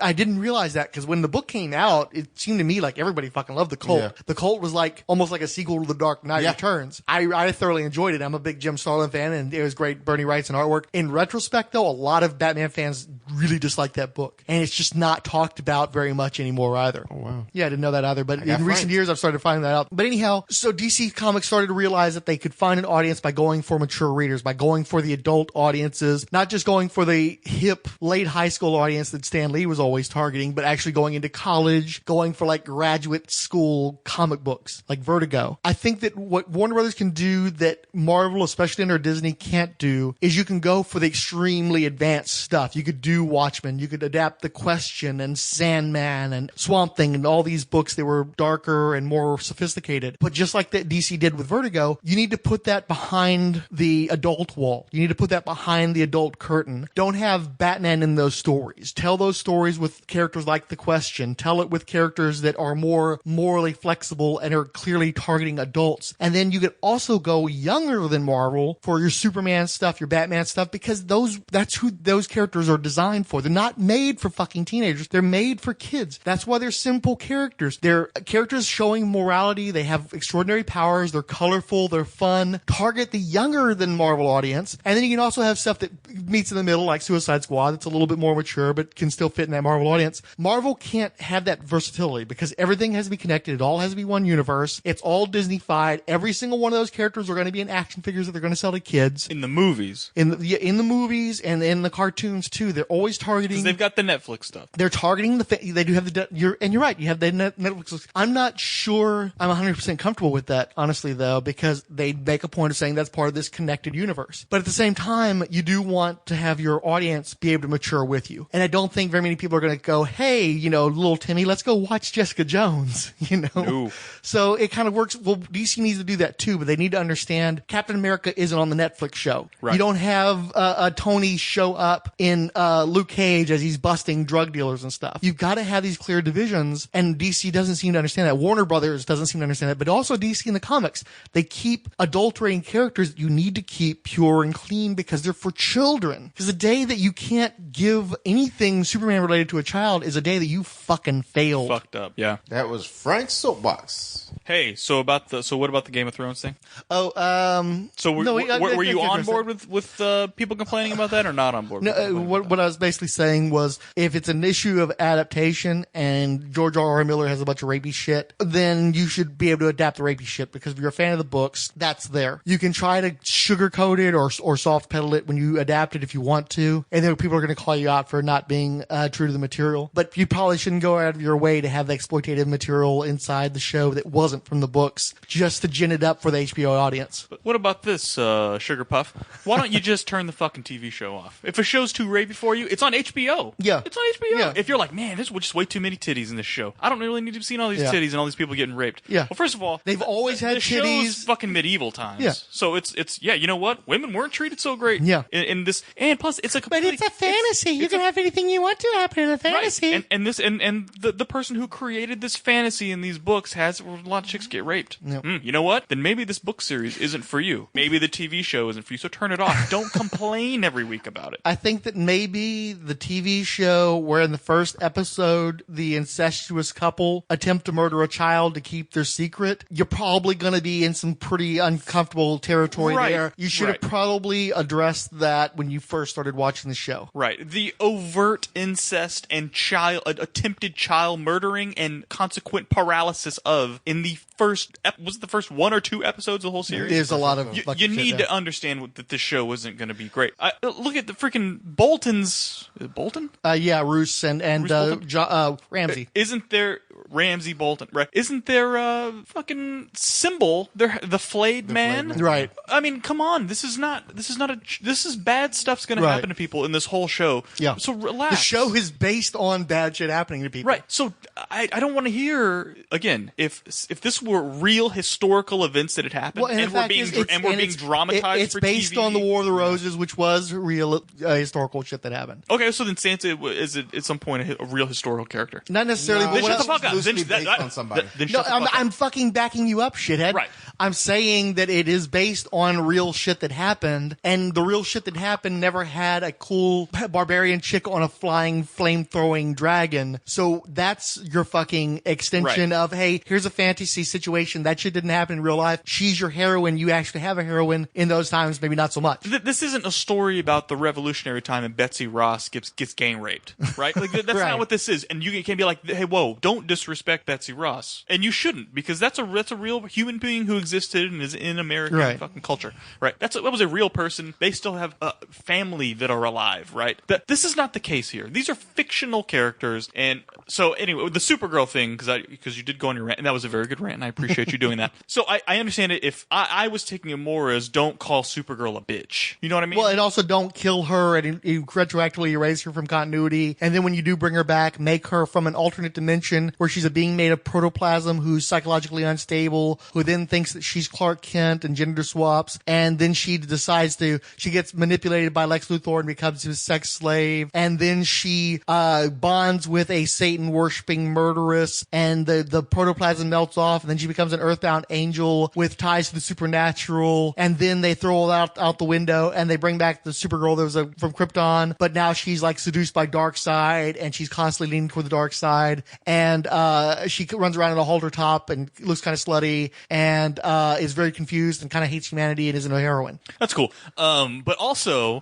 I didn't realize that because when the book came out, it seemed to me like everybody fucking loved The Cult. Yeah. The Cult was like almost like a sequel to The Dark Knight Yeah. Returns. I thoroughly enjoyed it. I'm a big Jim Starlin fan, and it was great. Bernie Wright's and artwork. In retrospect, though, a lot of Batman fans really dislike that book, and it's just not talked about very much anymore either. Oh, wow. Yeah, I didn't know that either, but got in recent framed. years, I've started finding that out. But anyhow, so DC Comics started to realize that they could find an audience by going for mature readers, by going for the adult audiences, not just going for the hip, late high school audience that Stan Lee was always targeting, but actually going into college, going for like graduate school comic books, like Vertigo. I think that what Warner Brothers can do that Marvel, especially under Disney, can't do is you can go for the extremely advanced stuff. You could do Watchmen, you could adapt The Question and Sandman and Swamp Thing and all these books that were darker and more sophisticated. But just like that DC did with Vertigo, you need to put that behind the adult wall. You need to put that behind the adult curtain. Don't have Batman in those stories. stories. Tell those stories with characters like The Question. Tell it with characters that are more morally flexible and are clearly targeting adults. And then you could also go younger than Marvel for your Superman stuff, your Batman stuff, because that's who those characters are designed for. They're not made for fucking teenagers. They're made for kids. That's why they're simple characters. They're characters showing morality. They have extraordinary powers. They're colorful. They're fun. Target the younger than Marvel audience. And then you can also have stuff that meets in the middle, like Suicide Squad. That's a little bit more mature, but can still fit in that Marvel audience. Marvel can't have that versatility because everything has to be connected. It all has to be one universe. It's all Disney-fied. Every single one of those characters are going to be in action figures that they're going to sell to kids. In the movies. In the movies and in the cartoons too. They're always targeting. Because they've got the Netflix stuff. They're targeting they do have you're right. You have the Netflix. I'm not sure I'm 100% comfortable with that, honestly, though, because they make a point of saying that's part of this connected universe. But at the same time, you do want to have your audience be able to mature with you. And I don't think very many people are going to go, hey, little Timmy, let's go watch Jessica Jones, No. So it kind of works. Well, DC needs to do that too, but they need to understand Captain America isn't on the Netflix show. Right. You don't have Tony show up in Luke Cage as he's busting drug dealers and stuff. You've got to have these clear divisions, and DC doesn't seem to understand that. Warner Brothers doesn't seem to understand that, but also DC in the comics. They keep adulterating characters you need to keep pure and clean because they're for children. Because the day that you can't give anything Superman related to a child is a day that you fucking failed. Fucked up. Yeah. That was Frank's soapbox. Hey, so what about the Game of Thrones thing? Oh, So were you on board with people complaining about that or not on board? No, what I was basically saying was if it's an issue of adaptation and George R.R. Miller has a bunch of rapey shit, then you should be able to adapt the rapey shit because if you're a fan of the books, that's there. You can try to sugarcoat it or soft pedal it when you adapt it if you want to, and then people are going to call you out for not being true to the material. But you probably shouldn't go out of your way to have the exploitative material inside the show that wasn't from the books just to gin it up for the HBO audience. But what about this, Sugar Puff? Why don't you just turn the fucking TV show off? If a show's too rapey for you, it's on HBO. Yeah. It's on HBO. Yeah. If you're like, man, there's just way too many titties in this show. I don't really need to see all these titties and all these people getting raped. Yeah. Well, first of all, They've always had the titties. show's fucking medieval times. Yeah. So it's you know what? Women weren't treated so great. Yeah. In this, and plus it's a But completely, it's a fantasy. You can have anything you want to happen in a fantasy. Right. And the person who created this fantasy in these books has a lot of chicks get raped. Yep. You know what? Then maybe this book series isn't for you. Maybe the TV show isn't for you. So turn it off. Don't complain every week about it. I think that maybe the TV show where in the first episode the incestuous couple attempt to murder a child to keep their secret, you're probably going to be in some pretty uncomfortable territory Right. there. You should have probably addressed that when you first started watching the show. Right. The overt incest and attempted child murdering and consequent paralysis of in the first was it the first one or two episodes of the whole series? There's a lot of You fucking shit need there. to understand that this show isn't going to be great. Look at the freaking Boltons. Is it Bolton? Yeah, Roos and Bolton? Ramsey. Isn't there Ramsey Bolton? Right? Isn't there fucking symbol? The flayed man. Right. I mean, come on. This is bad stuff's going to happen to people in this whole show. Yeah. So relax. The show is based on bad shit happening to people. Right. So I don't want to hear again if this were real historical events that had happened and and we're being dramatized. It's for based TV. on the War of the Roses, which was real historical shit that happened. Okay, so then Sansa is at some point a real historical character. Not necessarily. No, but Then what shut the else- fuck up. loosely Then, based on somebody. Then No, shut the fuck up. I'm fucking backing you up, shithead. Right. I'm saying that it is based on real shit that happened, and the real shit that happened never had a cool barbarian chick on a flying, flame-throwing dragon. So that's your fucking extension of, hey, here's a fantasy situation. That shit didn't happen in real life. She's your heroine. You actually have a heroine. In those times, maybe not so much. This isn't a story about the revolutionary time and Betsy Ross gets gang raped, right? Like that's Right. not what this is. And you can't be like, hey, whoa, don't disrespect Betsy Ross, and you shouldn't because that's a real human being who existed and is in American Right. fucking culture, right? That was a real person. They still have a family that are alive, right? This is not the case here. These are fictional characters, and so anyway, the Supergirl thing because you did go on your rant, and that was a very good rant, and I appreciate you doing that. So I understand it if I was taking it more as don't call Supergirl a bitch. You know what I mean? Well, and also don't kill her and you retroactively erase her from continuity. And then when you do bring her back, make her from an alternate dimension where she's a being made of protoplasm who's psychologically unstable, who then thinks that she's Clark Kent and gender swaps, and then she gets manipulated by Lex Luthor and becomes his sex slave, and then she bonds with a Satan-worshipping murderess, and the protoplasm melts off, and then she becomes an earthbound angel with ties to the supernatural, and then they throw it out the window, and they bring back the Supergirl that was from Krypton, but now she's like seduced by Darkseid, and she's constantly leaning toward the dark side, and she runs around in a halter top and looks kind of slutty, and is very confused and kind of hates humanity and isn't a heroine. That's cool. But also,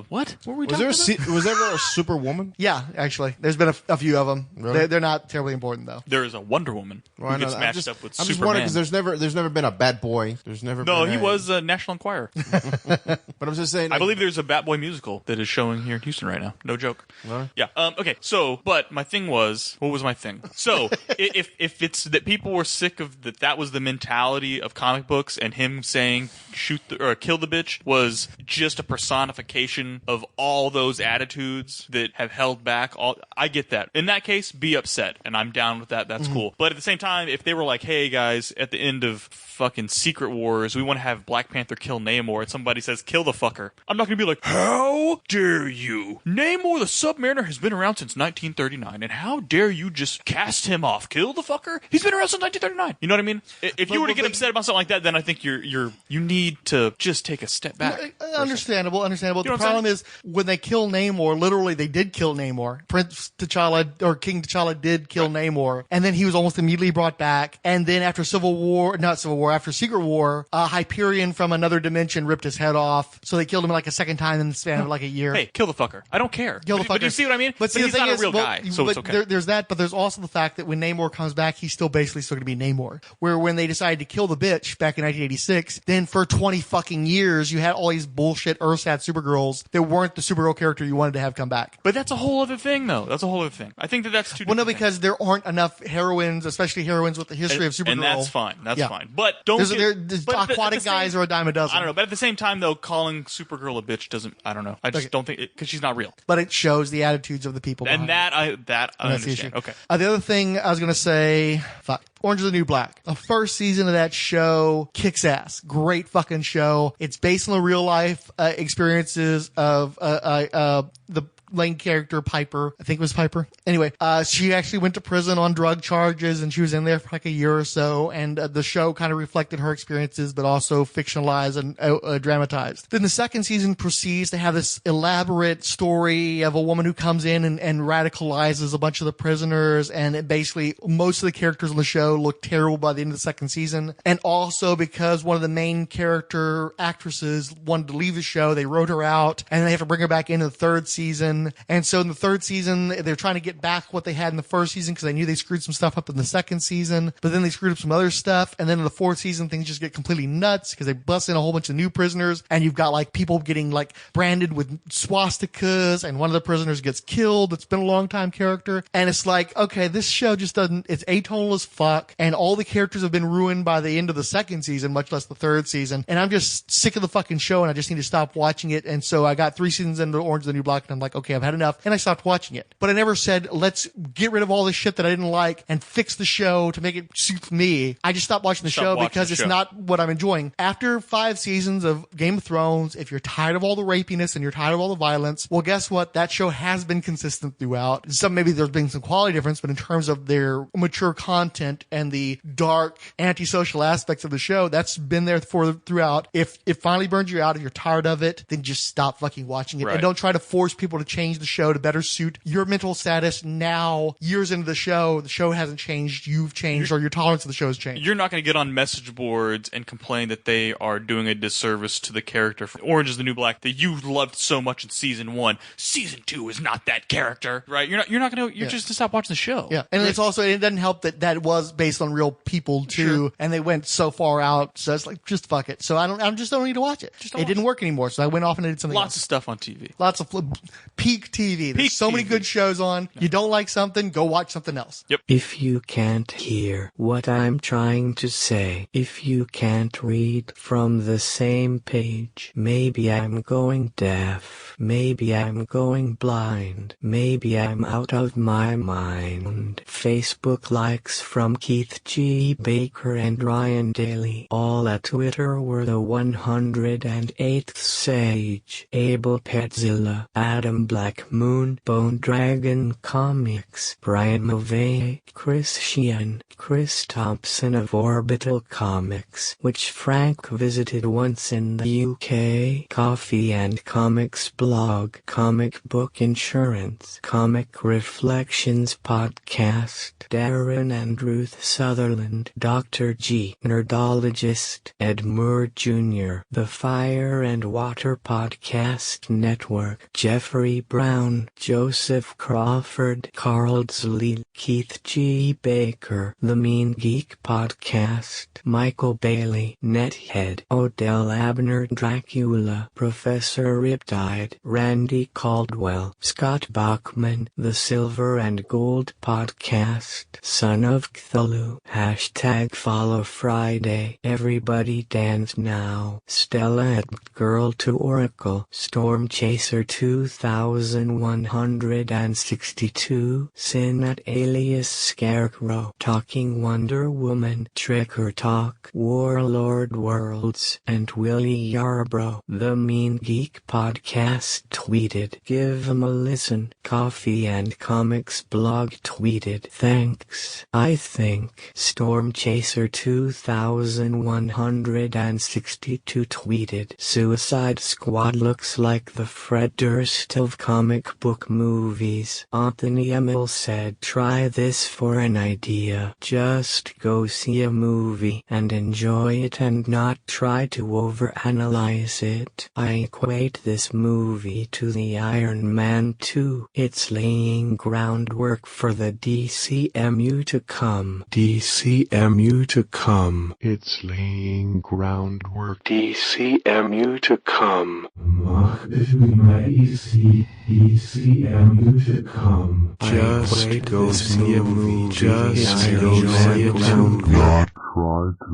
what were we talking about? Was there ever a Superwoman? Yeah, actually. There's been a few of them. Really? They're not terribly important, though. There is a Wonder Woman who gets matched up with I'm just Superman. wondering because there's never been a Bat Boy. There's never No, been he was a National Enquirer. But I'm just saying. I believe there's a Batboy musical that is showing here in Houston right now. No joke. Really? Yeah. Okay. So, but my thing was, what was my thing? So, if it's that people were sick of that was the mentality of comic books, and him saying kill the bitch was just a personification of all those attitudes that have held back. I get that. In that case, be upset, and I'm down with that. That's cool. But at the same time, if they were like, hey guys, at the end of fucking Secret Wars, we want to have Black Panther kill Namor, and somebody says kill the fucker, I'm not gonna be like, how dare you? Namor the Submariner has been around since 1939, and how dare you just cast him off? Kill the fucker? He's been around since 1939. You know what I mean? If you were to get upset about something like that, then I think you need to just take a step back. Understandable. You know The what I'm problem saying? is when they kill Namor, literally they did kill Namor. Prince T'Challa or King T'Challa did kill Namor, and then he was almost immediately brought back. And then after after Secret War, Hyperion from another dimension ripped his head off. So they killed him like a second time in the span of like a year. Hey, kill the fucker. I don't care. Kill the fucker. But you see what I mean? But see, he's the thing not is, a real guy, so it's okay. There's that, but there's also the fact that when Namor comes back, he's still basically still going to be Namor. Where when they decided to kill the bitch back in 1986, then for 20 fucking years, you had all these bullshit Earthsat Supergirls that weren't the Supergirl character you wanted to have come back. But that's a whole other thing, though. That's a whole other thing. I think that's too. Well, no, because there aren't enough heroines, especially heroines with the history of Supergirl. And that's fine. That's Yeah. fine. But don't there's aquatic guys are a dime a dozen. I don't know. But at the same time, though, calling Supergirl a bitch doesn't. I don't know. I just don't think because she's not real. But it shows the attitudes of the people. And behind it. I That's the understand. issue. Okay. The other thing I was going to say, Orange is the New Black. The first season of that show kicks ass. Great fucking show. It's based on the real life experiences of the main character, Piper. I think it was Piper. Anyway, she actually went to prison on drug charges, and she was in there for like a year or so, and the show kind of reflected her experiences, but also fictionalized and dramatized. Then the second season proceeds to have this elaborate story of a woman who comes in and radicalizes a bunch of the prisoners, and it basically, most of the characters on the show look terrible by the end of the second season. And also because one of the main character actresses wanted to leave the show, they wrote her out, and they have to bring her back into the third season. And so in the third season, they're trying to get back what they had in the first season because they knew they screwed some stuff up in the second season, but then they screwed up some other stuff. And then in the fourth season, things just get completely nuts because they bust in a whole bunch of new prisoners, and you've got like people getting like branded with swastikas, and one of the prisoners gets killed. It's been a long time character. And it's like, okay, this show just doesn't, it's atonal as fuck. And all the characters have been ruined by the end of the second season, much less the third season. And I'm just sick of the fucking show, and I just need to stop watching it. And so I got 3 seasons into Orange is the New Black, and I'm like, okay, I've had enough, and I stopped watching it. But I never said, let's get rid of all this shit that I didn't like and fix the show to make it suit me. I just stopped watching the show because it's not what I'm enjoying. After 5 seasons of Game of Thrones, if you're tired of all the rapiness and you're tired of all the violence, well, guess what? That show has been consistent throughout. Maybe there's been some quality difference, but in terms of their mature content and the dark antisocial aspects of the show, that's been there throughout. If it finally burns you out, if you're tired of it, then just stop fucking watching it. Right. And don't try to force people to change the show to better suit your mental status now. Years into the show hasn't changed, you've changed, or your tolerance of the show has changed. You're not going to get on message boards and complain that they are doing a disservice to the character from Orange is the New Black that you loved so much in season 1. Season 2 is not that character, right? You're just going to stop watching the show. Yeah. And it's also, it doesn't help that was based on real people too, and they went so far out, so it's like, just fuck it. So I just don't need to watch it. It didn't work anymore, so I went off and did something else. Lots of stuff on TV. Lots of peak TV. There's Peak so many TV. good shows on. You don't like something, go watch something else. If you can't hear what I'm trying to say, if you can't read from the same page, maybe I'm going deaf, maybe I'm going blind, maybe I'm out of my mind. Facebook likes from Keith G. Baker and Ryan Daly. All at Twitter were the 108th Sage, Abel Petzilla, Adam Black Moon, Bone Dragon Comics, Brian Movey, Chris Sheehan, Chris Thompson of Orbital Comics, which Frank visited once in the UK, Coffee and Comics Blog, Comic Book Insurance, Comic Reflections Podcast, Darren and Ruth Sutherland, Dr. G, Nerdologist, Ed Moore Jr., The Fire and Water Podcast Network, Jeffrey Brown, Joseph Crawford, Carl Zlee, Keith G. Baker, The Mean Geek Podcast, Michael Bailey, Nethead, Odell Abner, Dracula, Professor Riptide, Randy Caldwell, Scott Bachman, The Silver and Gold Podcast, Son of Cthulhu, Hashtag Follow Friday, Everybody Dance Now, Stella at Girl to Oracle, Storm Chaser 2162, Sin at Alias Scarecrow, Talking Wonder Woman, Tricker Talk, Warlord Worlds, and Willie Yarbrough. The Mean Geek Podcast tweeted, give 'em a listen. Coffee and Comics Blog tweeted, thanks. I think Storm Chaser 2162 tweeted, Suicide Squad looks like the Fred Durst of comic book movies. Anthony Emil said, try this for an idea. Just go see a movie and enjoy it and not try to overanalyze it. I equate this movie to the Iron Man 2. It's laying groundwork for the DCMU to come. DCMU to come. It's laying groundwork. DCMU to come. DCMU to come. Just go see a movie. Just go see a movie. Not try to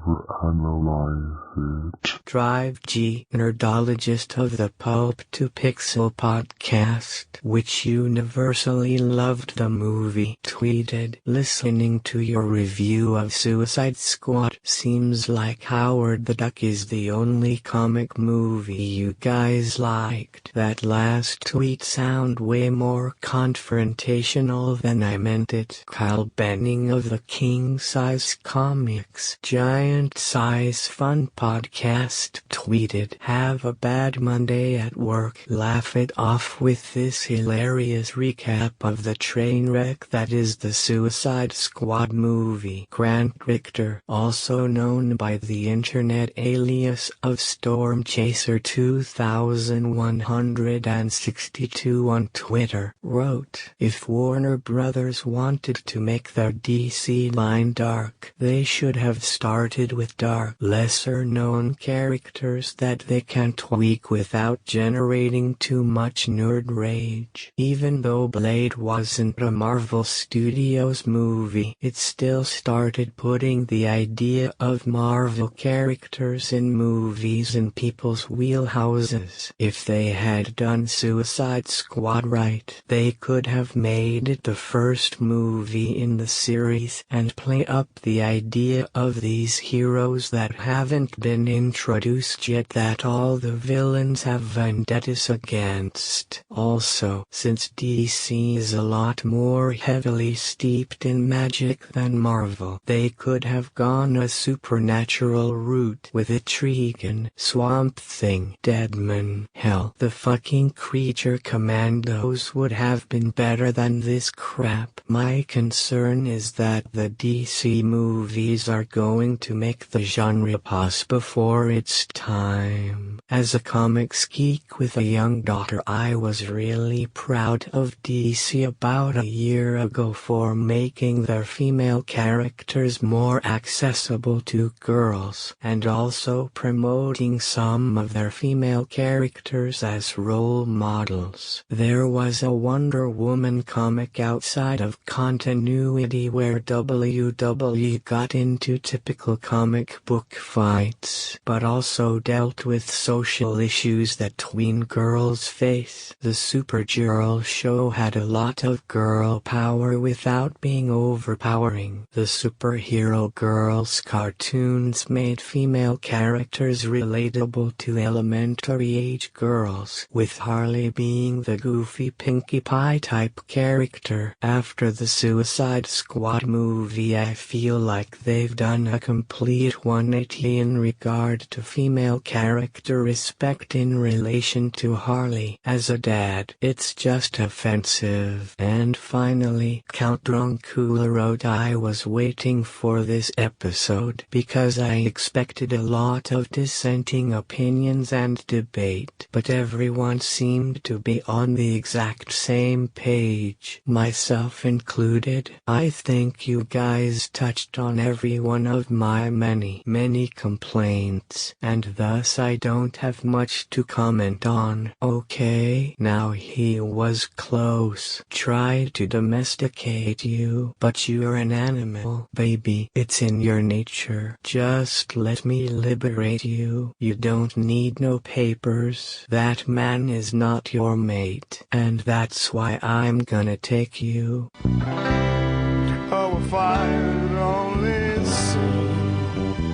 overanalyze it. Drive G, Nerdologist of the Pulp to Pixel Podcast, which universally loved the movie, tweeted, listening to your review of Suicide Squad seems like Howard the Duck is the only comic movie you guys liked. That last tweet sound way more confrontational than I meant it. Kyle Benning of the King Size Comics Giant Size Fun Podcast tweeted, have a bad Monday at work. Laugh it off with this hilarious recap of the train wreck that is the Suicide Squad movie. Grant Richter, also known by the internet alias of Storm Chaser 2162 on Twitter, wrote, if Warner Brothers wanted to make their DC line dark, they should have started with dark, lesser-known characters that they can tweak without generating too much nerd rage. Even though Blade wasn't a Marvel Studios movie, it still started putting the idea of Marvel characters in movies in people's wheelhouses. If they had done Suicide Squad right, they could have made it the first movie in the series and play up the idea of these heroes that haven't been introduced yet that all the villains have vendettas against. Also, since DC is a lot more heavily steeped in magic than Marvel, they could have gone a supernatural route with Etrigan, Swamp Thing, Deadman. Hell, the fucking Creature Commandos would have been better than this crap. My concern is that the DC movies are going to make the genre pass before its time. As a comics geek with a young daughter, I was really proud of DC about a year ago for making their female characters more accessible relatable to girls, and also promoting some of their female characters as role models. There was a Wonder Woman comic outside of continuity where WW got into typical comic book fights, but also dealt with social issues that tween girls face. The Supergirl show had a lot of girl power without being overpowering. The superhero girls cartoons made female characters relatable to elementary age girls, with Harley being the goofy Pinkie Pie type character. After the Suicide Squad movie, I feel like they've done a complete 180 in regard to female character respect in relation to Harley. As a dad, it's just offensive. And finally, Count Dracula wrote, I was waiting for this episode because I expected a lot of dissenting opinions and debate, but everyone seemed to be on the exact same page, myself included. I think you guys touched on every one of my many complaints, and thus I don't have much to comment on. Okay, now he was close. Tried to domesticate you, but you're an animal, baby. It's in your nature. Just let me liberate you. You don't need no papers. That man is not your mate, and that's why I'm gonna take you. Oh, if I had only seen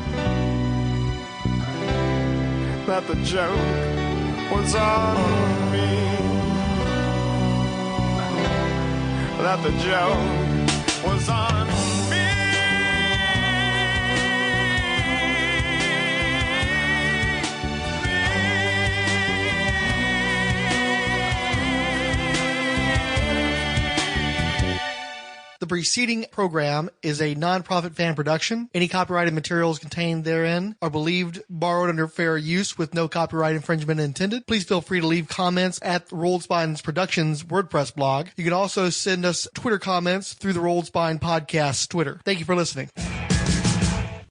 that the joke was on me, that the joke was on me. The preceding program is a non-profit fan production. Any copyrighted materials contained therein are believed borrowed under fair use with no copyright infringement intended. Please feel free to leave comments at Rolled Spine's Productions WordPress blog. You can also send us Twitter comments through the Rolled Spine Podcast Twitter. Thank you for listening.